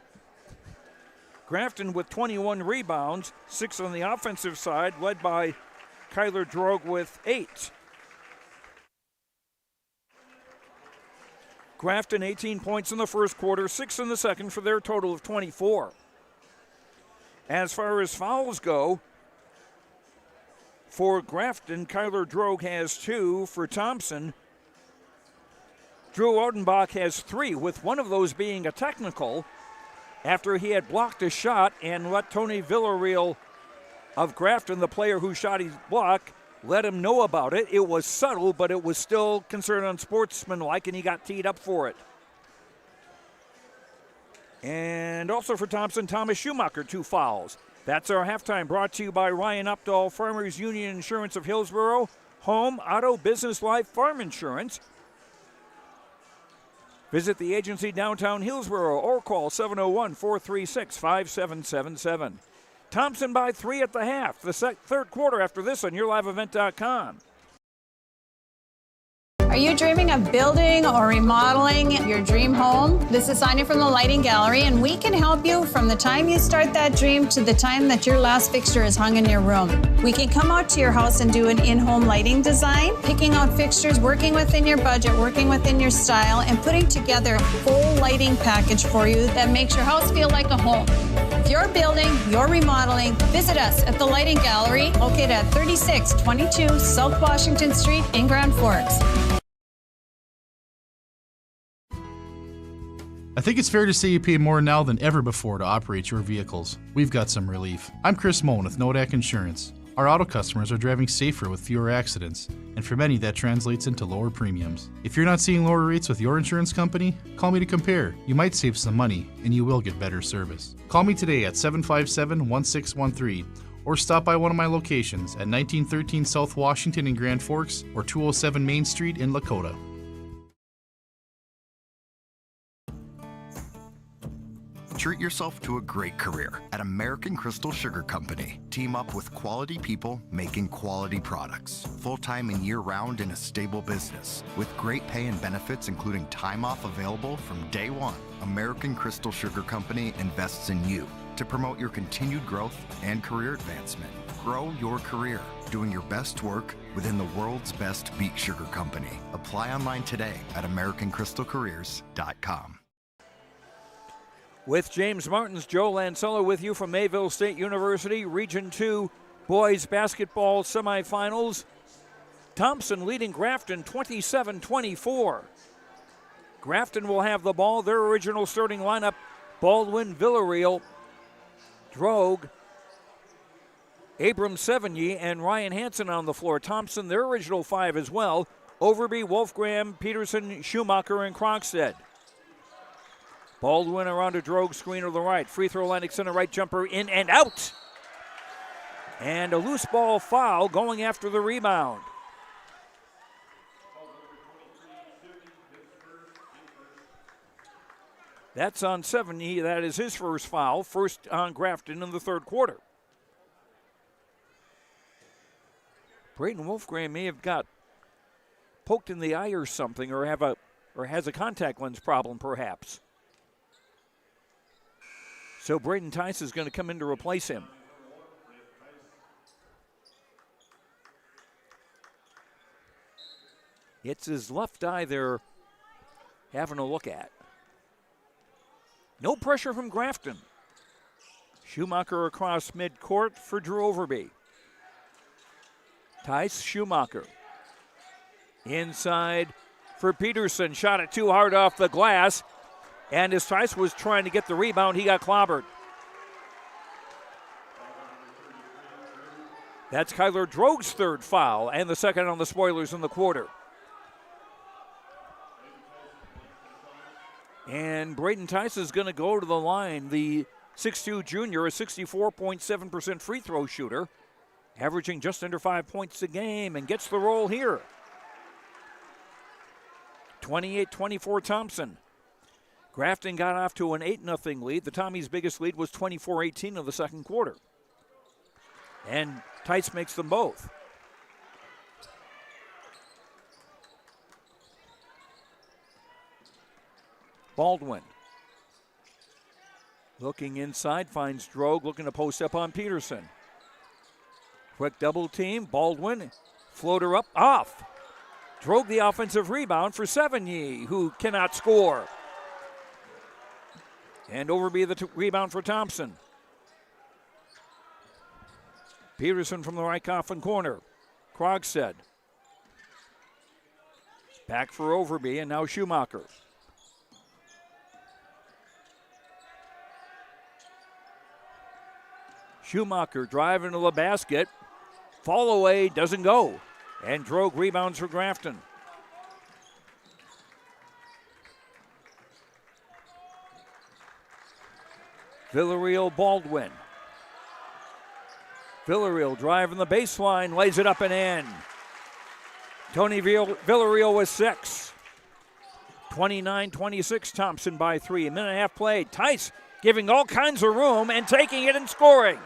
[SPEAKER 1] Grafton with 21 rebounds, 6 on the offensive side, led by Kyler Drogue with 8. Grafton 18 points in the first quarter, 6 in the second for their total of 24. As far as fouls go, for Grafton, Kyler Drogue has 2. For Thompson, Drew Odenbach has 3, with one of those being a technical after he had blocked a shot and let Tony Villarreal of Grafton, the player who shot his block, let him know about it. It was subtle, but it was still considered unsportsmanlike, and he got teed up for it. And also for Thompson, Thomas Schumacher, 2 fouls. That's our halftime, brought to you by Ryan Opdahl, Farmers Union Insurance of Hillsborough, Home, Auto, Business, Life, Farm Insurance. Visit the agency downtown Hillsborough or call 701-436-5777. Thompson by 3 at the half. The third quarter after this on YourLiveEvent.com.
[SPEAKER 22] Are you dreaming of building or remodeling your dream home? This is Sonia from the Lighting Gallery, and we can help you from the time you start that dream to the time that your last fixture is hung in your room. We can come out to your house and do an in-home lighting design, picking out fixtures, working within your budget, working within your style, and putting together a full lighting package for you that makes your house feel like a home. If you're building, you're remodeling, visit us at the Lighting Gallery, located at 3622 South Washington Street in Grand Forks.
[SPEAKER 21] I think it's fair to say you pay more now than ever before to operate your vehicles. We've got some relief. I'm Chris Moen with Nodak Insurance. Our auto customers are driving safer with fewer accidents, and for many that translates into lower premiums. If you're not seeing lower rates with your insurance company, call me to compare. You might save some money, and you will get better service. Call me today at 757-1613, or stop by one of my locations at 1913 South Washington in Grand Forks or 207 Main Street in Lakota.
[SPEAKER 14] Treat yourself to a great career at American Crystal Sugar Company. Team up with quality people making quality products. Full-time and year-round in a stable business. With great pay and benefits including time off available from day one. American Crystal Sugar Company invests in you to promote your continued growth and career advancement. Grow your career, doing your best work within the world's best beet sugar company. Apply online today at AmericanCrystalCareers.com.
[SPEAKER 1] With James Martins, Joe Lancello with you from Mayville State University. Region 2 boys basketball semifinals. Thompson leading Grafton 27-24. Grafton will have the ball. Their original starting lineup: Baldwin, Villarreal, Drogue, Abram Sevigny, and Ryan Hansen on the floor. Thompson, their original five as well: Overby, Wolfgram, Peterson, Schumacher, and Krogstad. Baldwin around a Drogue screen to the right. Free throw line extended right jumper in and out. And a loose ball foul going after the rebound. That's on Sevigny. That is his first foul. First on Grafton in the third quarter. Braden Wolfgram may have got poked in the eye or something, or has a contact lens problem perhaps. So Braden Tice is going to come in to replace him. It's his left eye they're having a look at. No pressure from Grafton. Schumacher across midcourt for Drew Overby. Tice, Schumacher. Inside for Peterson. Shot it too hard off the glass. And as Tice was trying to get the rebound, he got clobbered. That's Kyler Drogue's third foul and the second on the Spoilers in the quarter. And Braden Tice is going to go to the line. The 6'2 junior, a 64.7% free throw shooter, averaging just under 5 points a game, and gets the roll here. 28-24 Thompson. Grafton got off to an 8-0 lead. The Tommies' biggest lead was 24-18 of the second quarter. And Tice makes them both. Baldwin. Looking inside, finds Drogue, looking to post up on Peterson. Quick double team, Baldwin, floater up, off. Drogue the offensive rebound for Sevigny, who cannot score. And Overby the rebound for Thompson. Peterson from the right coffin corner. Krogstad. Back for Overby, and now Schumacher. Schumacher driving to the basket. Fall away, doesn't go. And Drogue rebounds for Grafton. Villarreal, Baldwin. Villarreal driving the baseline, lays it up and in. Tony Villarreal with 6. 29-26, Thompson by 3. A minute and a half played. Tice giving all kinds of room and taking it and scoring.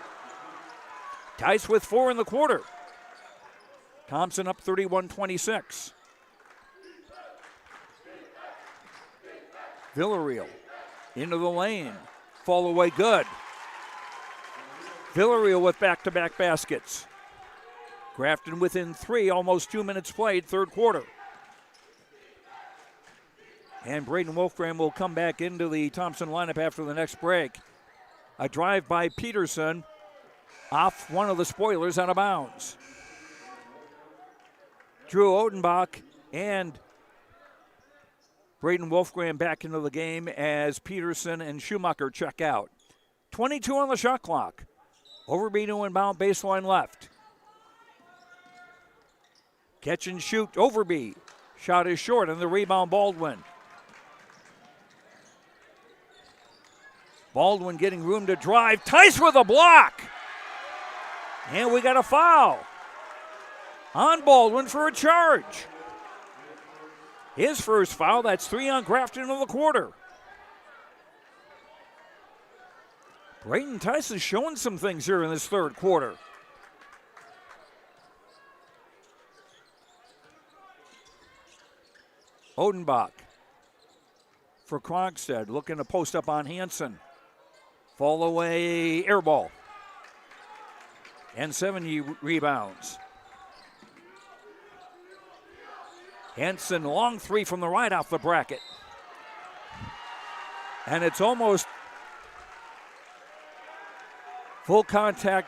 [SPEAKER 1] Tice with 4 in the quarter. Thompson up 31-26. Villarreal into the lane. Fall away good. Villarreal with back-to-back baskets. Grafton within 3, almost 2 minutes played, third quarter. And Braden Wolfgram will come back into the Thompson lineup after the next break. A drive by Peterson off one of the Spoilers out of bounds. Drew Odenbach and Braden Wolfgram back into the game as Peterson and Schumacher check out. 22 on the shot clock. Overby to inbound, baseline left. Catch and shoot, Overby. Shot is short, and the rebound, Baldwin. Baldwin getting room to drive. Tice with a block. And we got a foul on Baldwin for a charge. His first foul, that's 3 on Grafton in the quarter. Braden Tice is showing some things here in this third quarter. Odenbach for Krogstad, looking to post up on Hansen. Fall away, air ball. And 70 rebounds. Hansen, long three from the right off the bracket. And it's almost full contact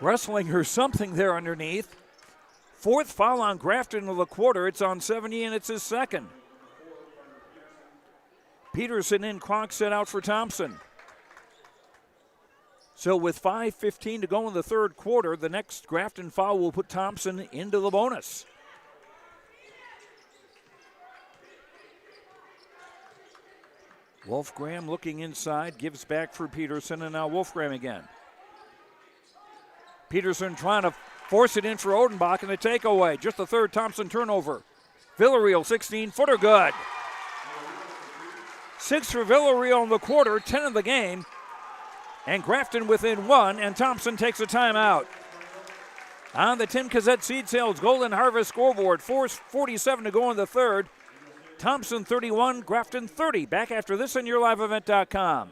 [SPEAKER 1] wrestling or something there underneath. Fourth foul on Grafton of the quarter. It's on 70, and it's his second. Peterson in, Krogstad out for Thompson. So with 5:15 to go in the third quarter, the next Grafton foul will put Thompson into the bonus. Wolfgram looking inside, gives back for Peterson, and now Wolfgram again. Peterson trying to force it in for Odenbach, and a takeaway. Just the third Thompson turnover. Villarreal, 16-footer, good. 6 for Villarreal in the quarter, 10 in the game. And Grafton within 1, and Thompson takes a timeout. On the Tim Cassette Seed Sales Golden Harvest scoreboard, 4:47 to go in the third. Thompson 31, Grafton 30. Back after this on YourLiveEvent.com.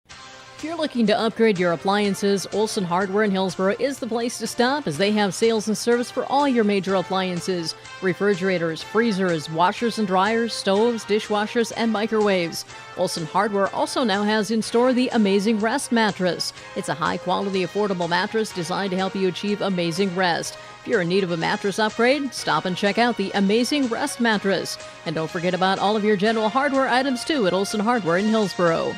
[SPEAKER 11] If you're looking to upgrade your appliances, Olson Hardware in Hillsborough is the place to stop, as they have sales and service for all your major appliances: refrigerators, freezers, washers and dryers, stoves, dishwashers, and microwaves. Olson Hardware also now has in store the Amazing Rest mattress. It's a high-quality, affordable mattress designed to help you achieve amazing rest. If you're in need of a mattress upgrade, stop and check out the Amazing Rest mattress. And don't forget about all of your general hardware items, too, at Olson Hardware in Hillsborough.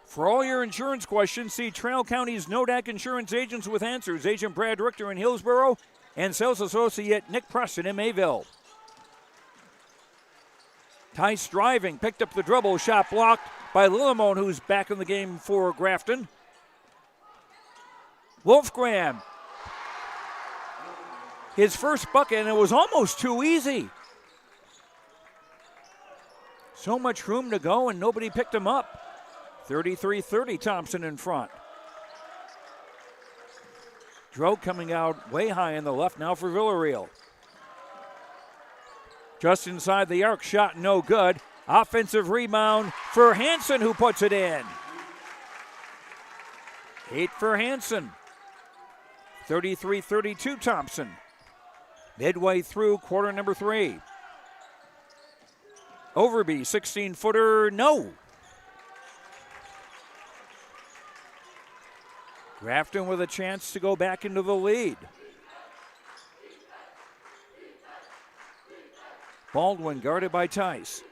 [SPEAKER 1] For all your insurance questions, see Trail County's Nodak Insurance Agents with Answers. Agent Brad Richter in Hillsborough and sales associate Nick Preston in Mayville. Tice driving, picked up the dribble, shot blocked by Lillimon, who's back in the game for Grafton. Wolfgram, his first bucket, and it was almost too easy. So much room to go, and nobody picked him up. 33-30, Thompson in front. Droke coming out way high in the left now for Villarreal. Just inside the arc, shot no good. Offensive rebound for Hansen, who puts it in. 8 for Hansen. 33-32, Thompson. Midway through quarter number 3. Overby, 16-footer, no. Grafton with a chance to go back into the lead. Baldwin guarded by Tice.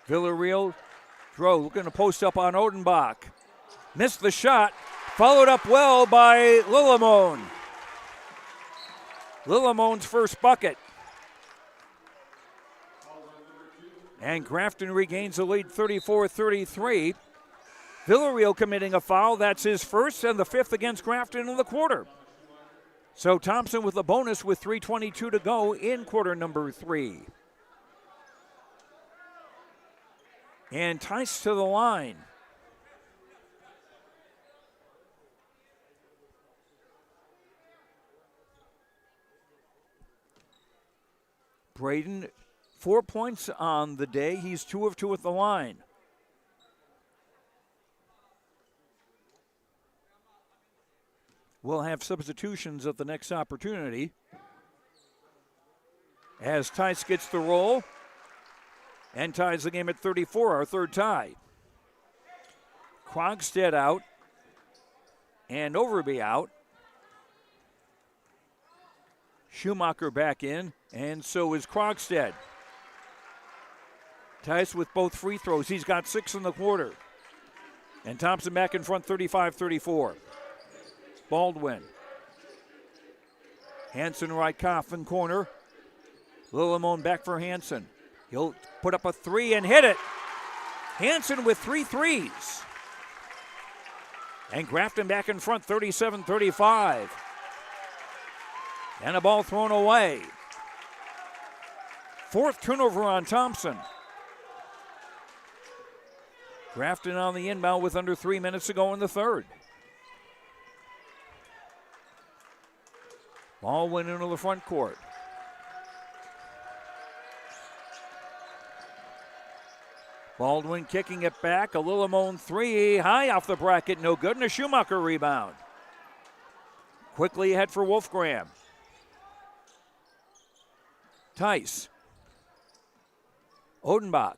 [SPEAKER 1] Villarreal, Dro looking to post up on Odenbach. Missed the shot, followed up well by Lillimon. Lillimon's first bucket. And Grafton regains the lead 34-33. Villarreal committing a foul. That's his first and the 5th against Grafton in the quarter. So Thompson with a bonus with 3:22 to go in quarter number 3. And Tice to the line. Braden, 4 points on the day. He's 2 of 2 at the line. We'll have substitutions at the next opportunity as Tice gets the roll and ties the game at 34, our third tie. Krogstad out and Overby out. Schumacher back in, and so is Krogstad. Tice with both free throws. He's got 6 in the quarter. And Thompson back in front, 35-34. Baldwin. Hansen right coffin corner. Lillimon back for Hansen. He'll put up a 3 and hit it. Hansen with 3 threes. And Grafton back in front, 37-35. And a ball thrown away. 4th turnover on Thompson. Grafton on the inbound with under 3 minutes to go in the third. Ball went into the front court. Baldwin kicking it back. A Lillimon 3 high off the bracket, no good, and a Schumacher rebound. Quickly ahead for Wolfgram. Tice. Odenbach.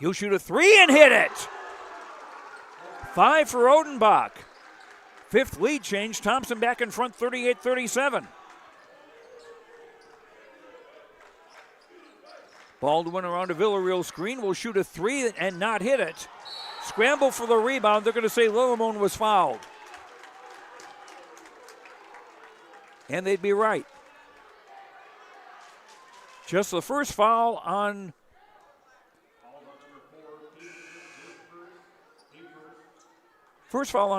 [SPEAKER 1] He'll shoot a 3 and hit it. 5 for Odenbach. 5th lead change. Thompson back in front, 38-37. Baldwin around a Villarreal screen will shoot a 3 and not hit it. Scramble for the rebound. They're going to say Lillimon was fouled. And they'd be right. Just the first foul on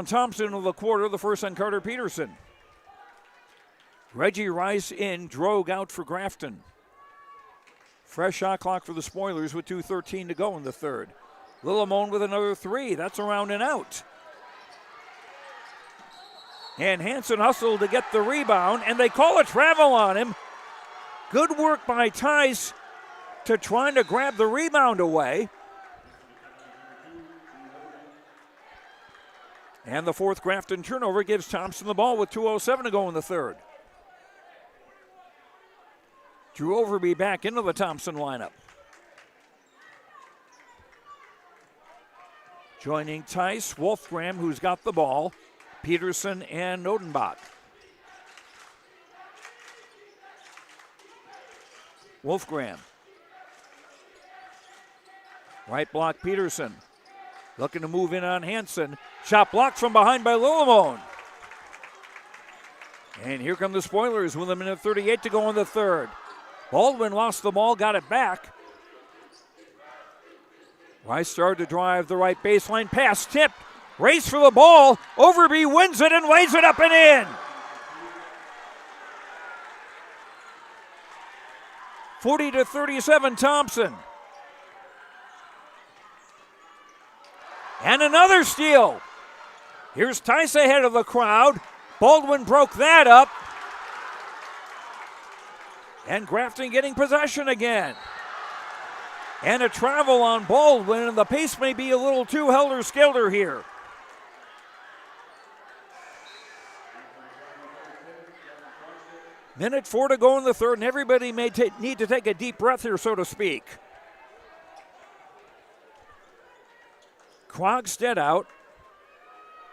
[SPEAKER 1] Thompson of the quarter, the first on Carter Peterson. Reggie Rice in, Drogue out for Grafton. Fresh shot clock for the Spoilers with 2:13 to go in the third. Lillimon with another 3. That's around and out. And Hansen hustled to get the rebound, and they call a travel on him. Good work by Tice to trying to grab the rebound away. And the 4th Grafton turnover gives Thompson the ball with 2:07 to go in the third. Drew Overby back into the Thompson lineup. Joining Tice, Wolfgram, who's got the ball, Peterson and Odenbach. Wolfgram. Right block, Peterson. Looking to move in on Hansen. Shot blocked from behind by Lillimon. And here come the Spoilers with 1:38 to go in the third. Baldwin lost the ball, got it back. Rice started to drive the right baseline. Pass tipped. Race for the ball. Overby wins it and lays it up and in. 40-37 Thompson. And another steal. Here's Tice ahead of the crowd. Baldwin broke that up. And Grafton getting possession again. And a travel on Baldwin, and the pace may be a little too helter-skelter here. Minute 4 to go in the third, and everybody may need to take a deep breath here, so to speak. Krogstad out,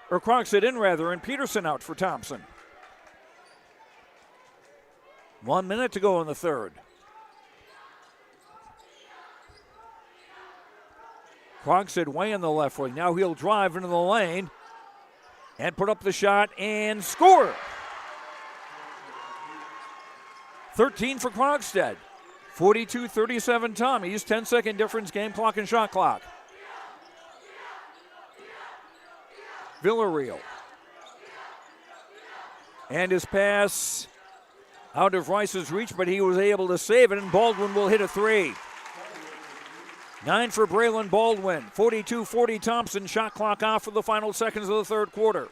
[SPEAKER 1] or Krogstad in rather, and Peterson out for Thompson. 1 minute to go in the third. Krogstad way in the left wing. Now he'll drive into the lane and put up the shot and score. 13 for Krogstad. 42-37 Tommies. 10-second difference, game clock and shot clock. Villarreal. And his pass out of Rice's reach, but he was able to save it, and Baldwin will hit a 3. 9 for Braylon Baldwin. 42-40 Thompson. Shot clock off for the final seconds of the third quarter.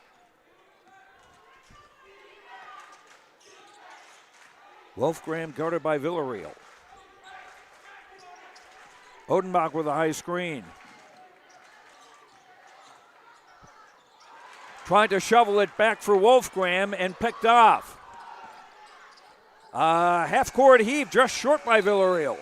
[SPEAKER 1] Wolfgram guarded by Villarreal. Odenbach with a high screen. Tried to shovel it back for Wolfgram and picked off. Half-court heave just short by Villarreal.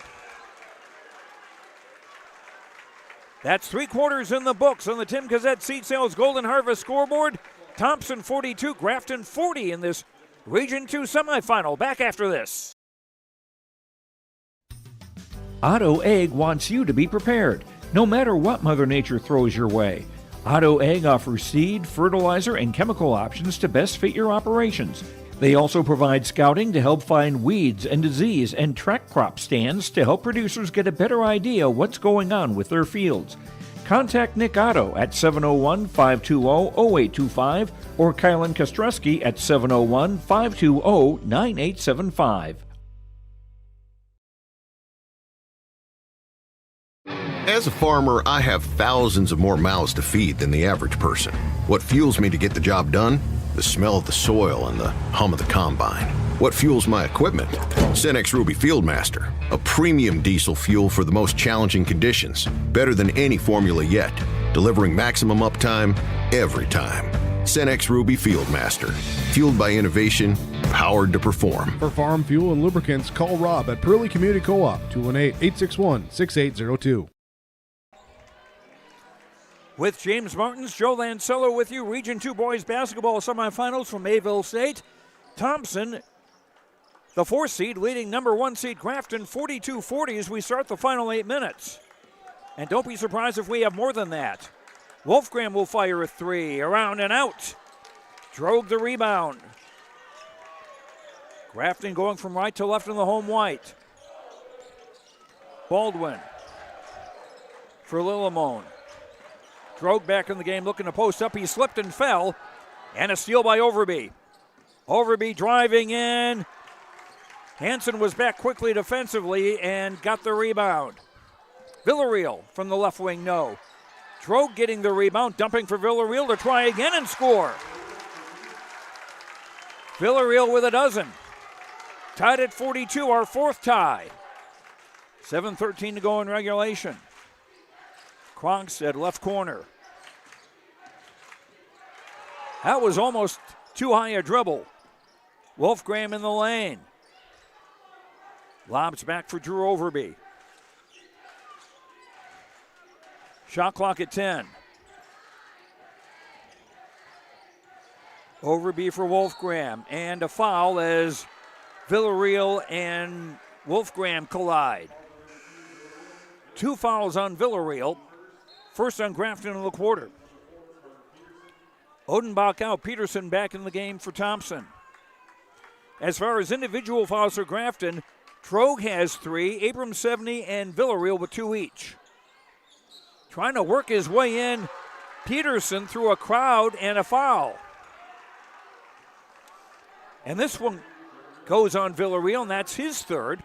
[SPEAKER 1] That's 3 quarters in the books on the Tim Gazette Seed Sales Golden Harvest scoreboard. Thompson 42, Grafton 40 in this Region 2 semifinal. Back after this.
[SPEAKER 8] Otto Egg wants you to be prepared, no matter what Mother Nature throws your way. Otto Egg offers seed, fertilizer, and chemical options to best fit your operations. They also provide scouting to help find weeds and disease and track crop stands to help producers get a better idea what's going on with their fields. Contact Nick Otto at 701-520-0825 or Kylan Kostreski at 701-520-9875.
[SPEAKER 15] As a farmer, I have thousands of more mouths to feed than the average person. What fuels me to get the job done? The smell of the soil and the hum of the combine. What fuels my equipment? Cenex Ruby Fieldmaster, a premium diesel fuel for the most challenging conditions. Better than any formula yet, delivering maximum uptime every time. Cenex Ruby Fieldmaster, fueled by innovation, powered to perform.
[SPEAKER 2] For farm fuel and lubricants, call Rob at Pearly Community Co-op, 218-861-6802.
[SPEAKER 1] With James Martins, Joe Lancello with you. Region 2 boys basketball semifinals from Mayville State. Thompson, the 4th seed, leading number 1 seed Grafton 42-40 as we start the final 8 minutes. And don't be surprised if we have more than that. Wolfgram will fire a 3, around and out. Drogue the rebound. Grafton going from right to left in the home white. Baldwin for Lillimone. Drogue back in the game looking to post up. He slipped and fell. And a steal by Overby. Overby driving in. Hansen was back quickly defensively and got the rebound. Villarreal from the left wing, no. Drogue getting the rebound, dumping for Villarreal to try again and score. Villarreal with a dozen. Tied at 42, our 4th tie. 7:13 to go in regulation. Krogstad left corner. That was almost too high a dribble. Wolfgram in the lane. Lobs back for Drew Overby. Shot clock at 10. Overby for Wolfgram. And a foul as Villarreal and Wolfgram collide. 2 fouls on Villarreal. First on Grafton in the quarter. Odenbach out, Peterson back in the game for Thompson. As far as individual fouls for Grafton, Drogue has 3, Abrams 70, and Villarreal with 2 each. Trying to work his way in, Peterson through a crowd and a foul. And this one goes on Villarreal, and that's his 3rd.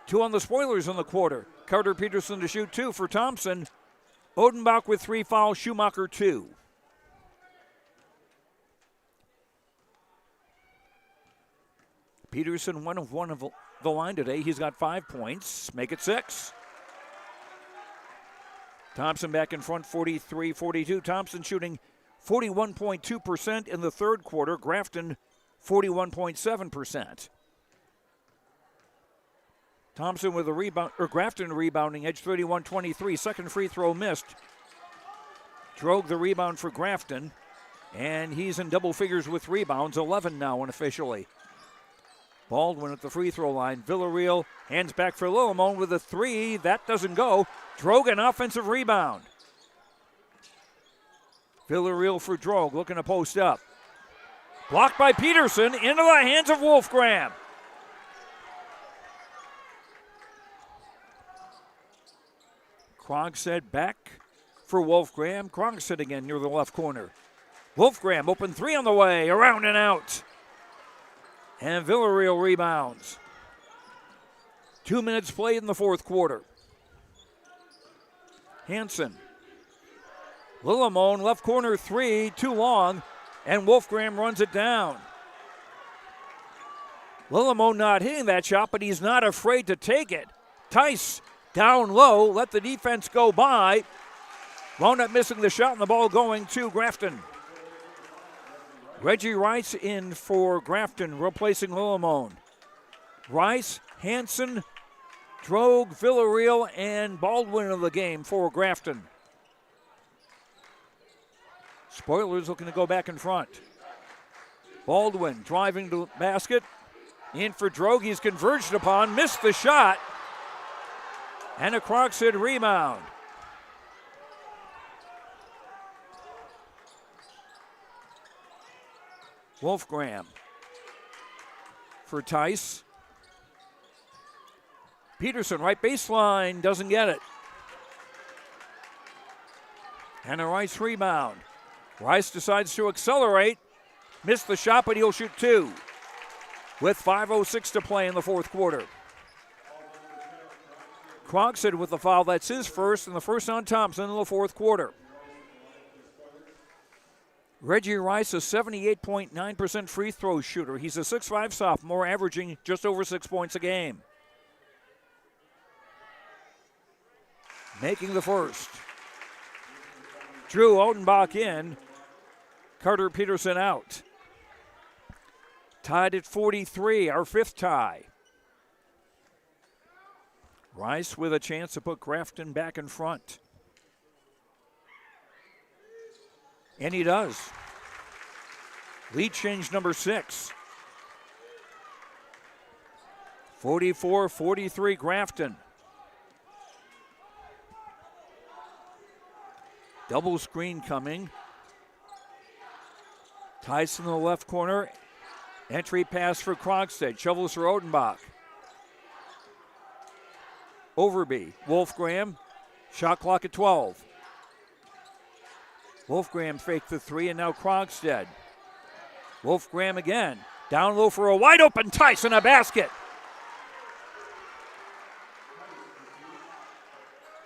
[SPEAKER 1] 2 on the spoilers in the quarter. Carter Peterson to shoot 2 for Thompson. Odenbach with 3 fouls, Schumacher 2. Peterson one of the line today. He's got 5 points, make it 6. Thompson back in front, 43-42. Thompson shooting 41.2% in the 3rd quarter. Grafton 41.7%. Thompson with a rebound, or Grafton rebounding edge, 31-23. Second free throw missed. Drogue the rebound for Grafton, and he's in double figures with rebounds, 11 now unofficially. Baldwin at the free throw line. Villarreal hands back for Lillimone with a 3. That doesn't go. Drogue an offensive rebound. Villarreal for Drogue, looking to post up. Blocked by Peterson, into the hands of Wolfgram. Krogstad back for Wolfgram. Krogstad again near the left corner. Wolfgram open 3 on the way, around and out. And Villarreal rebounds. 2 minutes played in the 4th quarter. Hansen. Lillimone, left corner 3, too long, and Wolfgram runs it down. Lillimone not hitting that shot, but he's not afraid to take it. Tice down low, let the defense go by. Wound up missing the shot and the ball going to Grafton. Reggie Rice in for Grafton, replacing Lillimone. Rice, Hansen, Drogue, Villarreal, and Baldwin of the game for Grafton. Spoilers looking to go back in front. Baldwin driving to the basket. In for Droge. He's converged upon. Missed the shot. And a Croxton rebound. Wolfgram for Tice. Peterson, right baseline, doesn't get it. And a Rice rebound. Rice decides to accelerate. Missed the shot, but he'll shoot two. With 5:06 to play in the fourth quarter. Croxton with the foul. That's his first, and the first on Thompson in the fourth quarter. Reggie Rice, a 78.9% free throw shooter. He's a 6'5" sophomore, averaging just over 6 points a game. Making the first. Drew Odenbach in. Carter Peterson out. Tied at 43, our fifth tie. Rice with a chance to put Grafton back in front. And he does. Lead change number 6. 44-43 Grafton. Double screen coming. Tyson in the left corner. Entry pass for Krogstad. Shovels for Odenbach. Overby. Wolfgram. Shot clock at 12. Wolfgram faked the three, and now Krogstad. Wolfgram again. Down low for a wide open Tyson, a basket.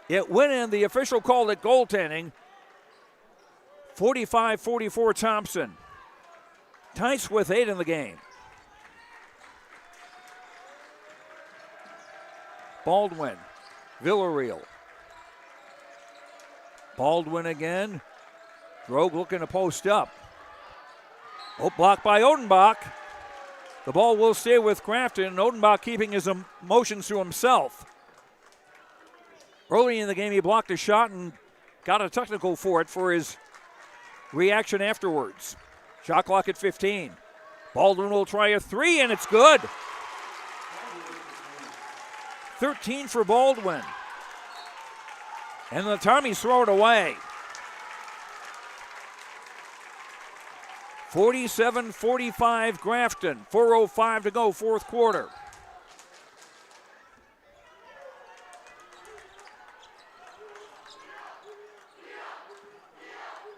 [SPEAKER 1] It went in. The official called it goaltending. 45-44 Thompson. Tice with 8 in the game. Baldwin. Villarreal. Baldwin again. Droge looking to post up. Oh, blocked by Odenbach. The ball will stay with Grafton. Odenbach keeping his emotions to himself. Early in the game, he blocked a shot and got a technical for it for his reaction afterwards. Shot clock at 15. Baldwin will try a three, and it's good. 13 for Baldwin. And the Tommies throw it away. 47-45 Grafton. 4:05 to go, fourth quarter.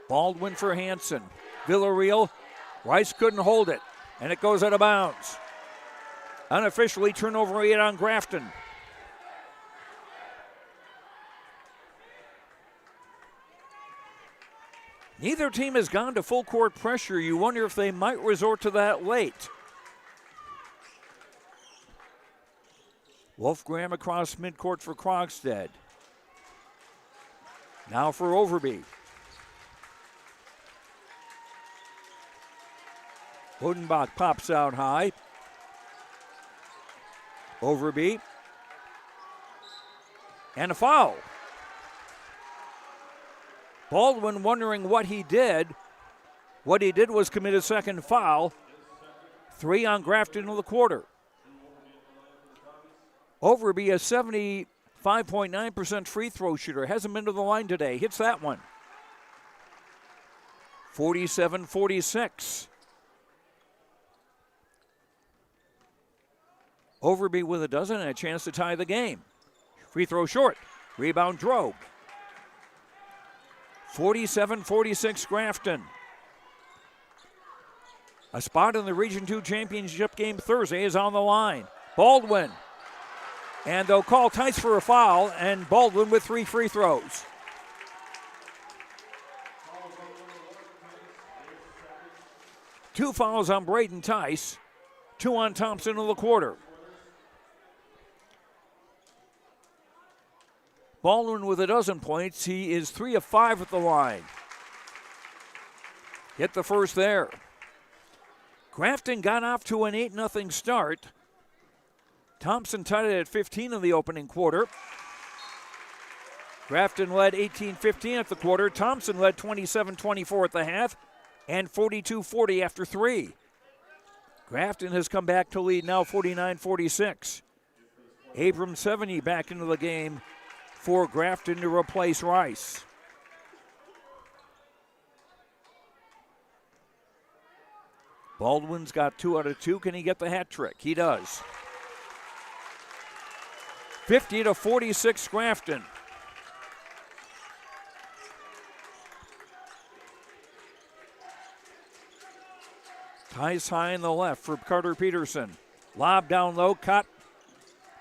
[SPEAKER 1] Baldwin for Hansen. Villarreal. Rice couldn't hold it, and it goes out of bounds. Unofficially, turnover 8 on Grafton. Neither team has gone to full court pressure. You wonder if they might resort to that late. Wolfgram across midcourt for Krogstad. Now for Overby. Odenbach pops out high. Overby. And a foul. Baldwin wondering what he did. What he did was commit a second foul. 3 on Grafton in the quarter. Overby, a 75.9% free throw shooter. Hasn't been to the line today. Hits that one. 47-46. Overby with a dozen and a chance to tie the game. Free throw short. Rebound Droge. 47-46 Grafton. A spot in the Region 2 championship game Thursday is on the line. Baldwin. And they'll call Tice for a foul, and Baldwin with 3 free throws. Two fouls on Braden Tice. 2 on Thompson in the quarter. Baldwin with a dozen points. He is 3 of 5 at the line. Hit the first there. Grafton got off to an 8-0 start. Thompson tied it at 15 in the opening quarter. Grafton led 18-15 at the quarter. Thompson led 27-24 at the half and 42-40 after 3. Grafton has come back to lead now 49-46. Abram Sevigny back into the game for Grafton to replace Rice. Baldwin's got 2 out of 2. Can he get the hat trick? He does. 50-46 Grafton. Ties high in the left for Carter Peterson. Lob down low, caught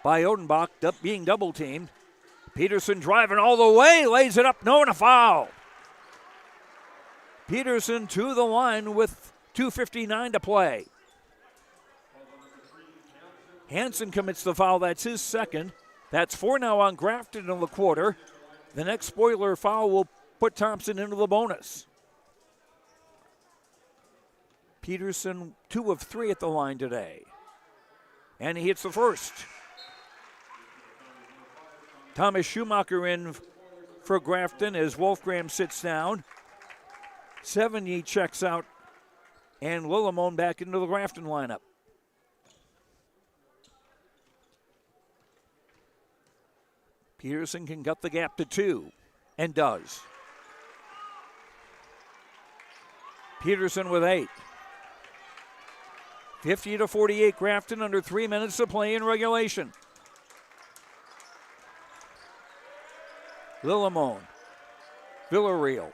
[SPEAKER 1] by Odenbach, being double teamed. Peterson driving all the way, lays it up, no, and a foul. Peterson to the line with 2:59 to play. Hansen commits the foul, that's his second. That's 4 now on Grafton in the quarter. The next spoiler foul will put Thompson into the bonus. Peterson 2 of 3 at the line today. And he hits the first. Thomas Schumacher in for Grafton as Wolfgram sits down. Sevigny checks out, and Lillimon back into the Grafton lineup. Peterson can cut the gap to 2, and does. Peterson with 8. 50-48 Grafton, under 3 minutes to play in regulation. Lillimon, Villarreal.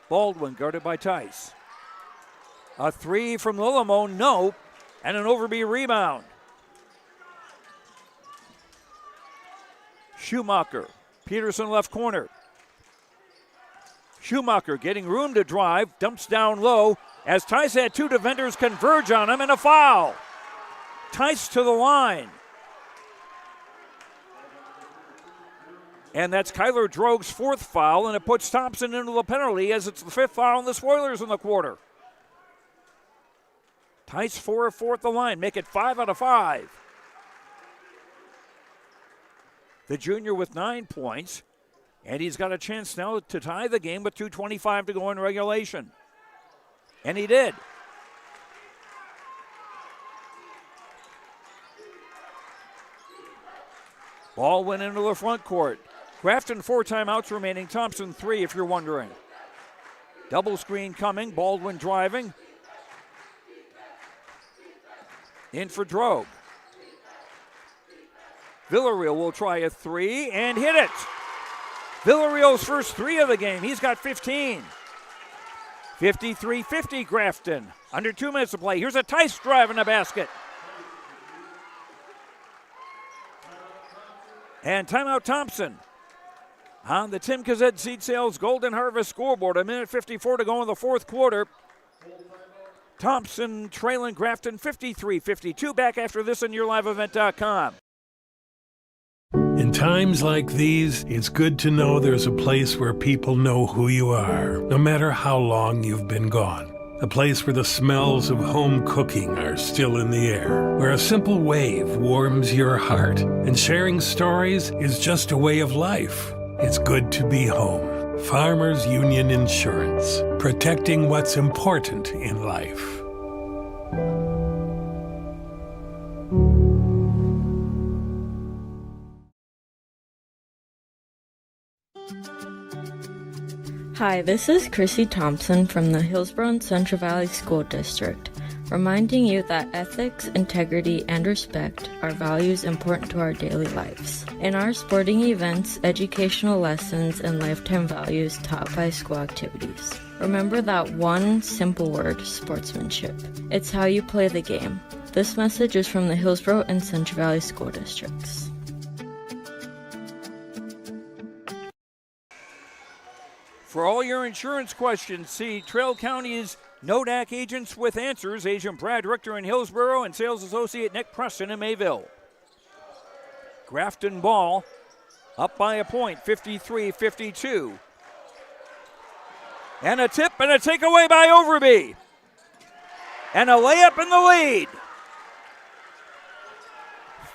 [SPEAKER 1] Baldwin guarded by Tice. A 3 from Lillimon, no, and an Overby rebound. Schumacher, Peterson left corner. Schumacher getting room to drive, dumps down low as Tice had 2 defenders converge on him, and a foul. Tice to the line. And that's Kyler Droge's 4th foul, and it puts Thompson into the penalty as it's the 5th foul on the Spoilers in the quarter. Tice 4 of 4 at the line, make it 5 out of 5. The junior with 9 points, and he's got a chance now to tie the game with 2:25 to go in regulation. And he did. Ball went into the front court. Grafton 4 timeouts remaining. Thompson 3 if you're wondering. Double screen coming. Baldwin driving. In for Droge. Villarreal will try a 3 and hit it. Villarreal's first 3 of the game. He's got 15. 53-50 Grafton. Under 2 minutes to play. Here's a Tice drive in the basket. And timeout Thompson. On the Tim Kazed Seed Sales Golden Harvest scoreboard, 1:54 to go in the 4th quarter. Thompson trailing Grafton 53-52. Back after this on YourLiveEvent.com.
[SPEAKER 7] In times like these, it's good to know there's a place where people know who you are, no matter how long you've been gone. A place where the smells of home cooking are still in the air, where a simple wave warms your heart, and sharing stories is just a way of life. It's good to be home. Farmers Union Insurance, protecting what's important in life.
[SPEAKER 16] Hi, this is Chrissy Thompson from the Hillsborough and Central Valley School District, reminding you that ethics, integrity, and respect are values important to our daily lives. In our sporting events, educational lessons, and lifetime values taught by school activities. Remember that one simple word, sportsmanship. It's how you play the game. This message is from the Hillsborough and Central Valley School Districts.
[SPEAKER 1] For all your insurance questions, see Trail County's NODAC agents with answers. Agent Brad Richter in Hillsborough and sales associate Nick Preston in Mayville. Grafton ball up by a point, 53-52. And a tip and a takeaway by Overby. And a layup in the lead.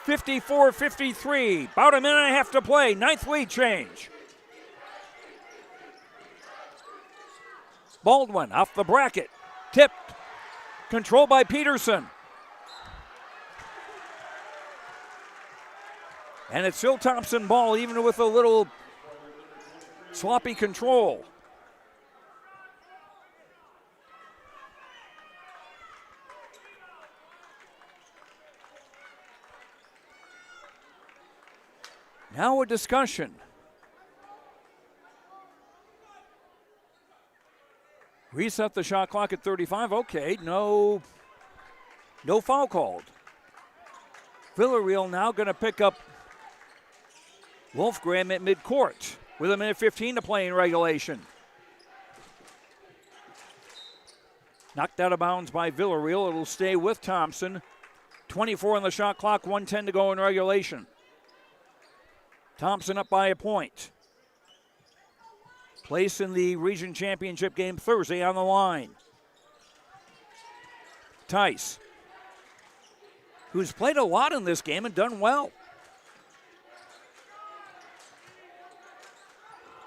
[SPEAKER 1] 54-53, about a minute and a half to play, 9th lead change. Baldwin off the bracket, tipped, Controlled by Peterson. And it's still Thompson ball, even with a little sloppy control. Now a discussion. Reset the shot clock at 35. Okay, no foul called. Villarreal now going to pick up Wolfgram at midcourt with 1:15 to play in regulation. Knocked out of bounds by Villarreal. It'll stay with Thompson. 24 on the shot clock, 1:10 to go in regulation. Thompson up by a point. Place in the region championship game Thursday on the line. Tice, who's played a lot in this game and done well.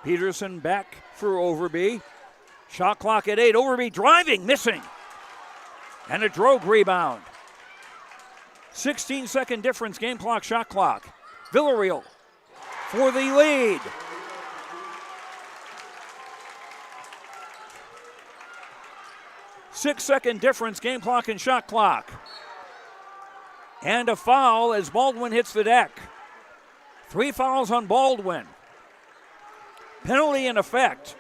[SPEAKER 1] Peterson back for Overby. Shot clock at 8. Overby driving, missing. And a Drogue rebound. 16-second difference, game clock, shot clock. Villarreal for the lead. Six-second difference, game clock and shot clock. And a foul as Baldwin hits the deck. 3 fouls on Baldwin. Penalty in effect.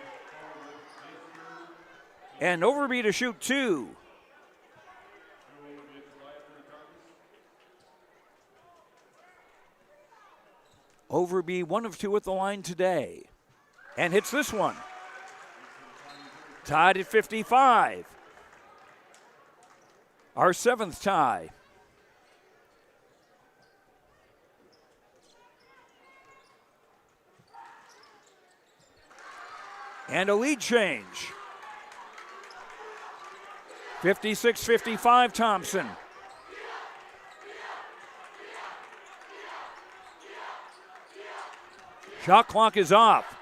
[SPEAKER 1] And Overby to shoot 2. Overby 1 of 2 at the line today. And hits this one. Tied at 55. Our 7th tie. And a lead change. 56-55 Thompson. Shot clock is off.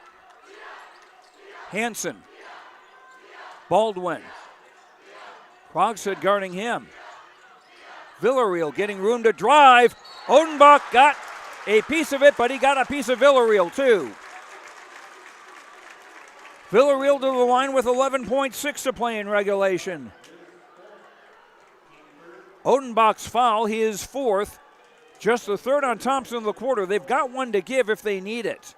[SPEAKER 1] Hansen. Baldwin. Krogstad guarding him. Villarreal getting room to drive. Odenbach got a piece of it, but he got a piece of Villarreal too. Villarreal to the line with 11.6 to play in regulation. Odenbach's foul, he is 4th. Just the 3rd on Thompson in the quarter. They've got one to give if they need it.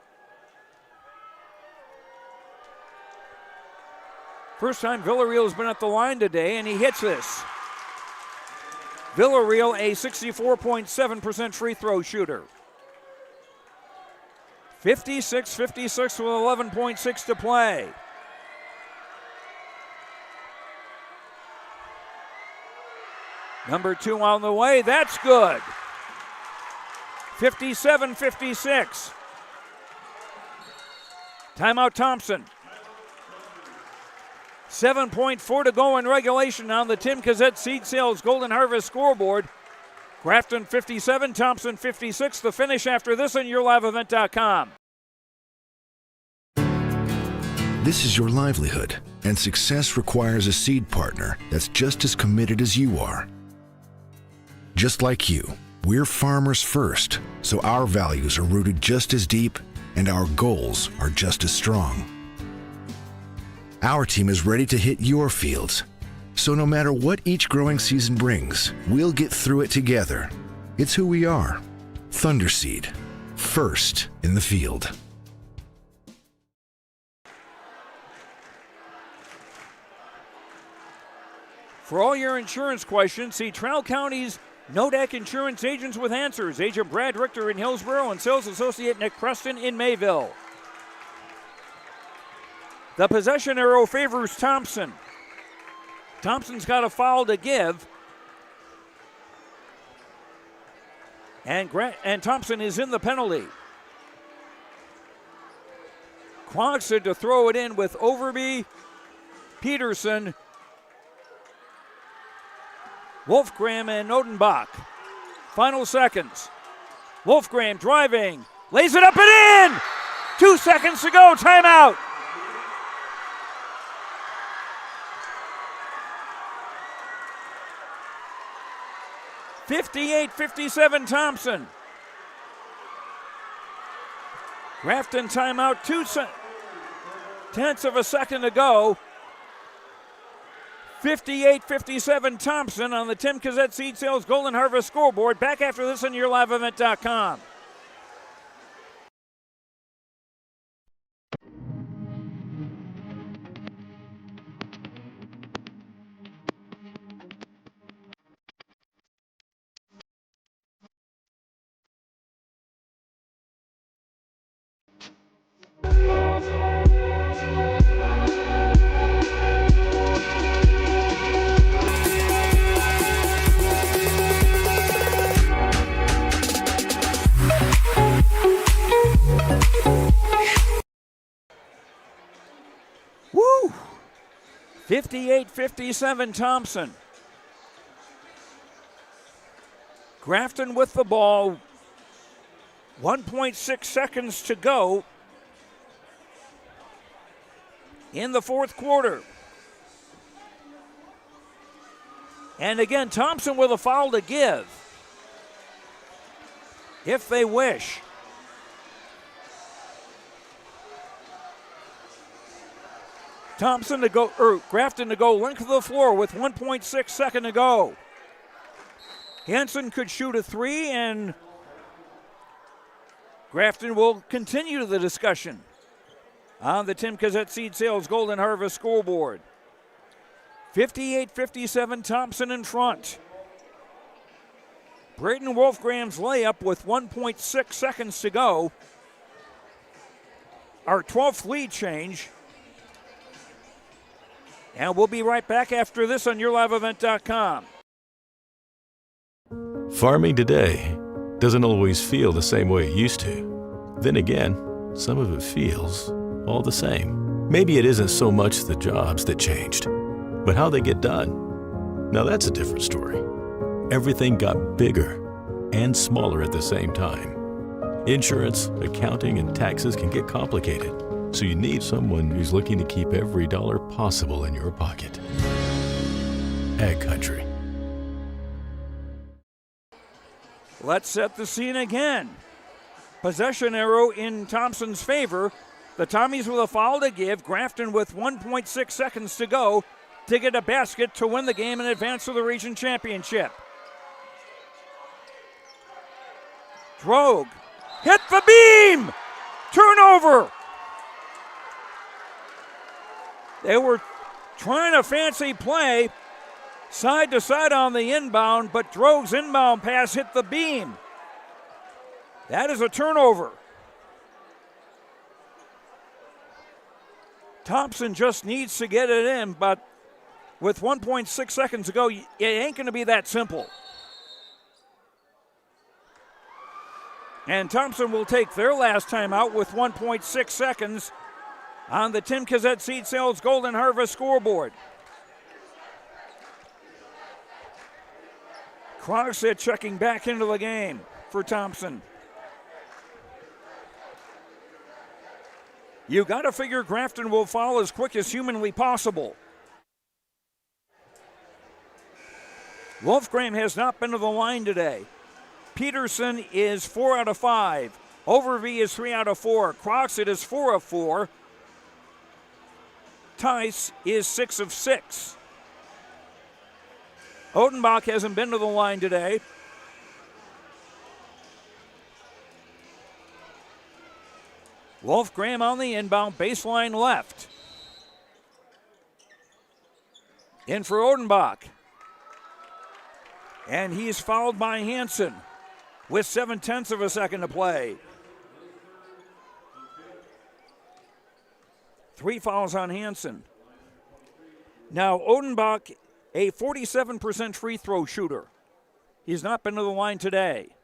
[SPEAKER 1] First time Villarreal has been at the line today, and he hits this. Villarreal, a 64.7% free throw shooter. 56-56 with 11.6 to play. Number 2 on the way, that's good. 57-56. Timeout Thompson. 7.4 to go in regulation on the Tim Cassette Seed Sales Golden Harvest scoreboard. Grafton 57, Thompson 56. The finish after this on YourLiveEvent.com.
[SPEAKER 17] This is your livelihood, and success requires a seed partner that's just as committed as you are. Just like you, we're farmers first, so our values are rooted just as deep and our goals are just as strong. Our team is ready to hit your fields. So no matter what each growing season brings, we'll get through it together. It's who we are. Thunderseed, first in the field.
[SPEAKER 1] For all your insurance questions, see Trowell County's Nodak Insurance Agents with Answers. Agent Brad Richter in Hillsborough and Sales Associate Nick Preston in Mayville. The possession arrow favors Thompson. Thompson's got a foul to give. And Thompson is in the penalty. Krogstad to throw it in with Overby, Peterson, Wolfgram, and Odenbach. Final seconds. Wolfgram driving, lays it up and in! 2 seconds to go, timeout. 58-57 Thompson. Grafton timeout, 2/10 of a second to go. 58-57 Thompson on the Tim Kazette Seed Sales Golden Harvest scoreboard. Back after this on YourLiveEvent.com. Woo! 58-57 Thompson. Grafton with the ball. 1.6 seconds to go in the fourth quarter. And again, Thompson with a foul to give, if they wish. Thompson to go, or Grafton to go length of the floor with 1.6 seconds to go. Hansen could shoot a three, and Grafton will continue the discussion on the Tim Kazette Seed Sales Golden Harvest scoreboard. 58-57 Thompson in front. Braden Wolfgram's layup with 1.6 seconds to go. Our 12th lead change. And we'll be right back after this on YourLiveEvent.com.
[SPEAKER 3] Farming today doesn't always feel the same way it used to. Then again, some of it feels all the same. Maybe it isn't so much the jobs that changed, but how they get done. Now that's a different story. Everything got bigger and smaller at the same time. Insurance, accounting, and taxes can get complicated, so you need someone who's looking to keep every dollar possible in your pocket. Ag Country.
[SPEAKER 1] Let's set the scene again. Possession arrow in Thompson's favor. The Tommies with a foul to give. Grafton with 1.6 seconds to go to get a basket to win the game and advance to the region championship. Drogue hit the beam! Turnover! They were trying a fancy play side to side on the inbound, but Drogue's inbound pass hit the beam. That is a turnover. Thompson just needs to get it in, but with 1.6 seconds to go, it ain't going to be that simple. And Thompson will take their last timeout with 1.6 seconds on the Tim Kazette Seed Sales Golden Harvest scoreboard. Krogstad checking back into the game for Thompson. You got to figure Grafton will fall as quick as humanly possible. Wolfgram has not been to the line today. Peterson is 4 out of 5. Overvee is 3 out of 4. Krogstad is 4 of 4. Tice is 6 of 6. Odenbach hasn't been to the line today. Wolfgram on the inbound, baseline left. In for Odenbach. And he's fouled by Hansen with 0.7 of a second to play. 3 fouls on Hansen. Now Odenbach, a 47% free throw shooter. He's not been to the line today.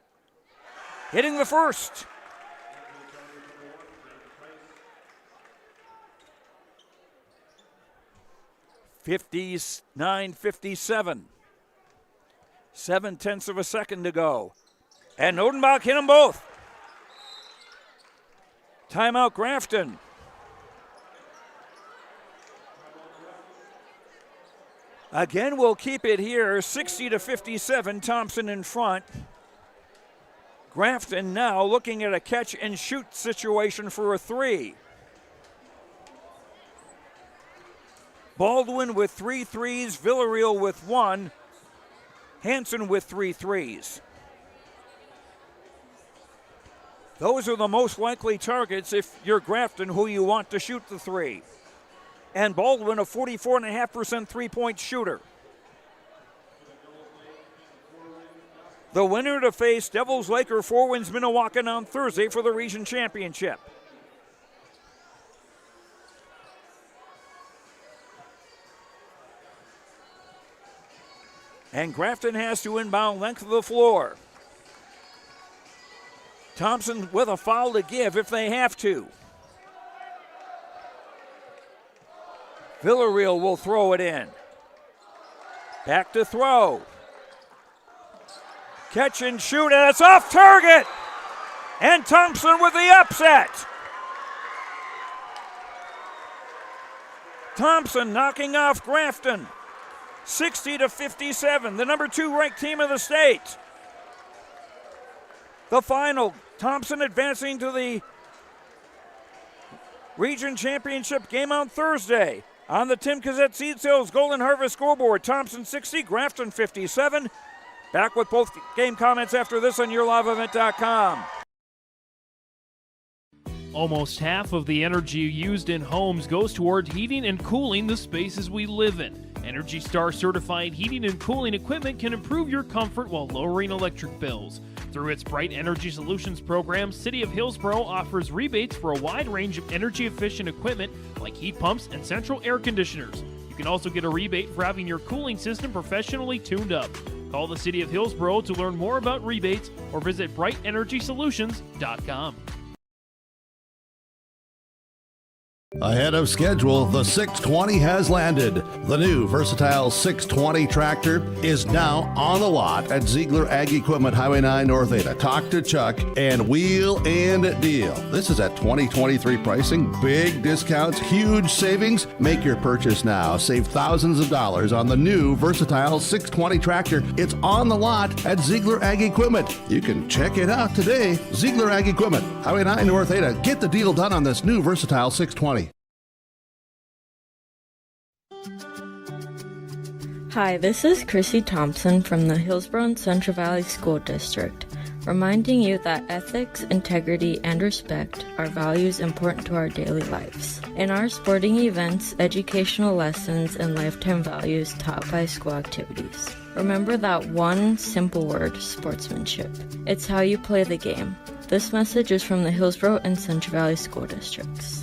[SPEAKER 1] Hitting the first. (59-57). 0.7 of a second to go. And Odenbach hit them both. Timeout Grafton. Again, we'll keep it here, 60-57, Thompson in front. Grafton now looking at a catch and shoot situation for a three. Baldwin with 3 threes, Villarreal with 1, Hansen with 3 threes. Those are the most likely targets if you're Grafton who you want to shoot the three. And Baldwin, a 44.5% three-point shooter. The winner to face Devils Lake or Four Winds Minnewacan on Thursday for the region championship. And Grafton has to inbound length of the floor. Thompson with a foul to give if they have to. Villarreal will throw it in. Back to throw. Catch and shoot, and it's off target! And Thompson with the upset. Thompson knocking off Grafton. 60-57, the number 2 ranked team in the state. The final, Thompson advancing to the region championship game on Thursday. On the Tim Cassette Seed Sales Golden Harvest scoreboard, Thompson 60, Grafton 57. Back with both game comments after this on YourLiveEvent.com.
[SPEAKER 4] Almost half of the energy used in homes goes toward heating and cooling the spaces we live in. Energy Star certified heating and cooling equipment can improve your comfort while lowering electric bills. Through its Bright Energy Solutions program, City of Hillsborough offers rebates for a wide range of energy-efficient equipment like heat pumps and central air conditioners. You can also get a rebate for having your cooling system professionally tuned up. Call the City of Hillsborough to learn more about rebates or visit brightenergysolutions.com.
[SPEAKER 18] Ahead of schedule, the 620 has landed. The new versatile 620 tractor is now on the lot at Ziegler Ag Equipment, Highway 9 North Ada. Talk to Chuck and wheel and deal. This is at 2023 pricing, big discounts, huge savings. Make your purchase now. Save thousands of dollars on the new versatile 620 tractor. It's on the lot at Ziegler Ag Equipment. You can check it out today. Ziegler Ag Equipment, Highway 9 North Ada. Get the deal done on this new versatile 620.
[SPEAKER 16] Hi, this is Chrissy Thompson from the Hillsborough and Central Valley School District, reminding you that ethics, integrity, and respect are values important to our daily lives. In our sporting events, educational lessons, and lifetime values taught by school activities. Remember that one simple word, sportsmanship. It's how you play the game. This message is from the Hillsborough and Central Valley School Districts.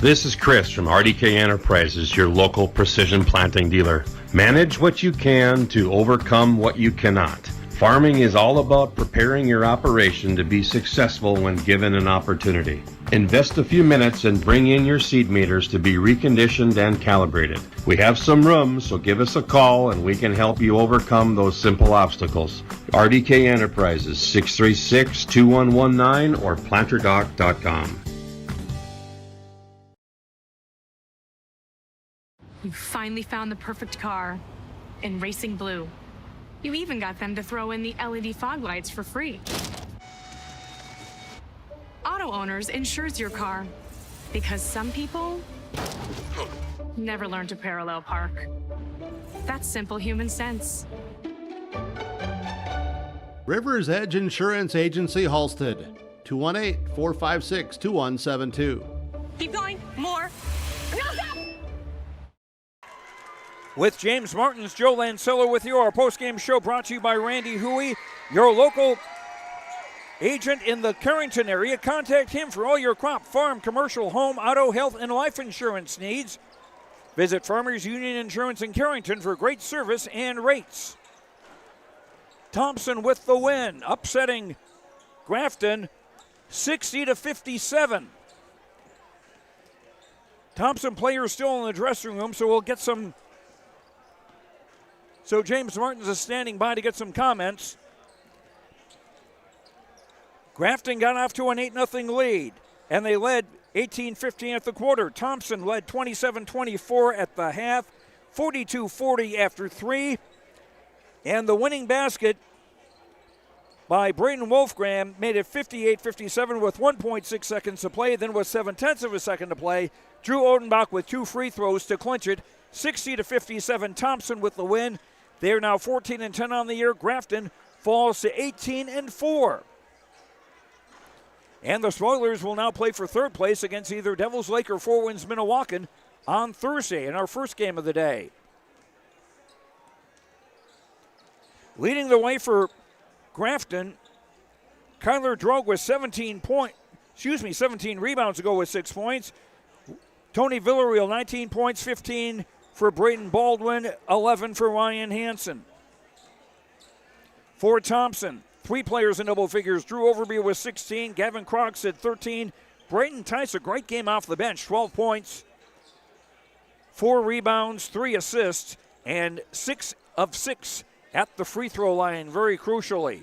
[SPEAKER 23] This is Chris from RDK Enterprises, your local precision planting dealer. Manage what you can to overcome what you cannot. Farming is all about preparing your operation to be successful when given an opportunity. Invest a few minutes and bring in your seed meters to be reconditioned and calibrated. We have some room, so give us a call and we can help you overcome those simple obstacles. RDK Enterprises, 636-2119 or planterdoc.com.
[SPEAKER 24] You finally found the perfect car in Racing Blue. You even got them to throw in the LED fog lights for free. Auto Owners insures your car because some people never learn to parallel park. That's simple human sense.
[SPEAKER 18] Rivers Edge Insurance Agency, Halstead, 218-456-2172.
[SPEAKER 24] Keep going, more. No, stop!
[SPEAKER 1] With James Martins, Joe Lancello with you. Our postgame show brought to you by Randy Huey, your local agent in the Carrington area. Contact him for all your crop, farm, commercial, home, auto, health, and life insurance needs. Visit Farmers Union Insurance in Carrington for great service and rates. Thompson with the win, upsetting Grafton 60-57. Thompson players still in the dressing room, so we'll get some. So James Martins is standing by to get some comments. Grafton got off to an 8-0 lead, and they led 18-15 at the quarter. Thompson led 27-24 at the half, 42-40 after 3. And the winning basket by Braden Wolfgram made it 58-57 with 1.6 seconds to play. Then with 0.7 of a second to play, Drew Odenbach with 2 free throws to clinch it. 60-57, Thompson with the win. They're now 14-10 on the year. Grafton falls to 18-4. And the Spoilers will now play for third place against either Devils Lake or Four Winds Minnewacan on Thursday in our first game of the day. Leading the way for Grafton, Kyler Drogue with 17 rebounds to go with 6 points. Tony Villarreal, 19 points, 15 for Braden Baldwin, 11 for Ryan Hansen. For Thompson, 3 players in double figures. Drew Overby with 16, Gavin Crocs at 13. Braden Tice, a great game off the bench, 12 points, 4 rebounds, 3 assists, and 6 of 6 at the free throw line, very crucially.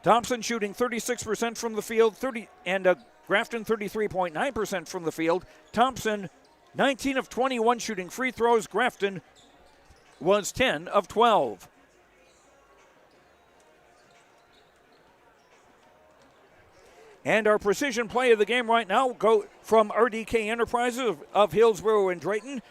[SPEAKER 1] Thompson shooting 36% from the field, Grafton 33.9% from the field. Thompson 19 of 21 shooting free throws. Grafton was 10 of 12. And our precision play of the game right now go from RDK Enterprises of Hillsborough and Drayton.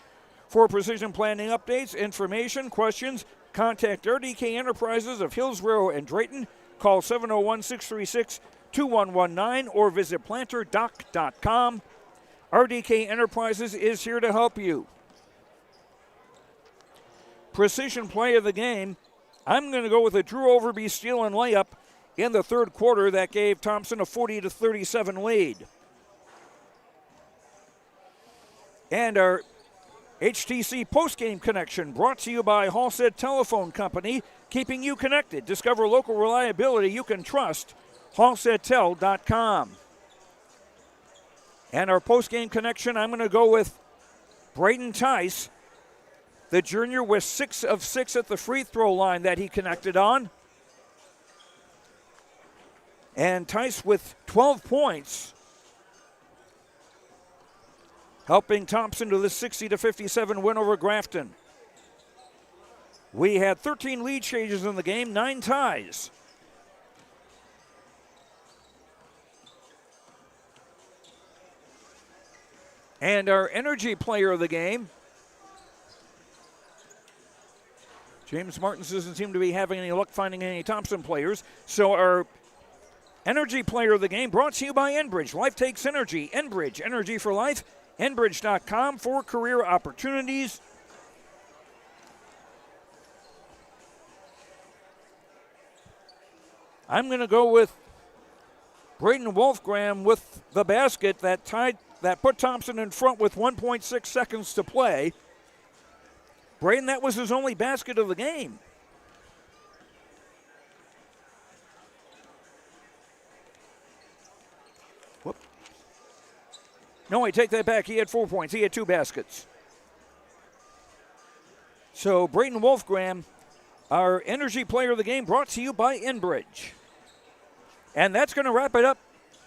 [SPEAKER 1] For precision planning updates, information, questions, contact RDK Enterprises of Hillsborough and Drayton. Call 701-636-2119 or visit planterdoc.com. RDK Enterprises is here to help you. Precision play of the game, I'm going to go with a Drew Overby steal and layup in the third quarter that gave Thompson a 40-37 lead. And our HTC postgame connection brought to you by Halstead Telephone Company, keeping you connected. Discover local reliability you can trust. HalsteadTel.com. And our postgame connection, I'm going to go with Braden Tice, the junior, with 6 of 6 at the free throw line that he connected on. And Tice with 12 points, helping Thompson to the 60-57 win over Grafton. We had 13 lead changes in the game, 9 ties. And our energy player of the game, James Martins doesn't seem to be having any luck finding any Thompson players. So our energy player of the game brought to you by Enbridge. Life takes energy. Enbridge, energy for life. Enbridge.com for career opportunities. I'm going to go with Braden Wolfgram with the basket that put Thompson in front with 1.6 seconds to play. Braden, that was his only basket of the game. Whoop. No, I take that back. He had 4 points. He had 2 baskets. So Braden Wolfgram, our energy player of the game, brought to you by Enbridge. And that's going to wrap it up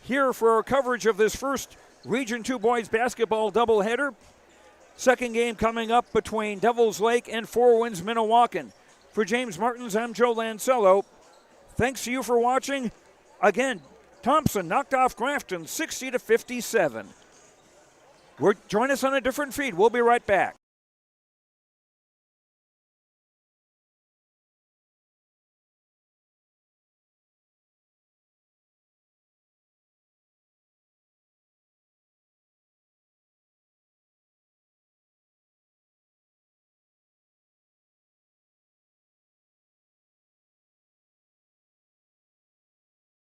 [SPEAKER 1] here for our coverage of this first Region 2 boys basketball doubleheader. Second game coming up between Devils Lake and Four Winds Minnewacan. For James Martins, I'm Joe Lancello. Thanks to you for watching. Again, Thompson knocked off Grafton 60-57. Join us on a different feed. We'll be right back.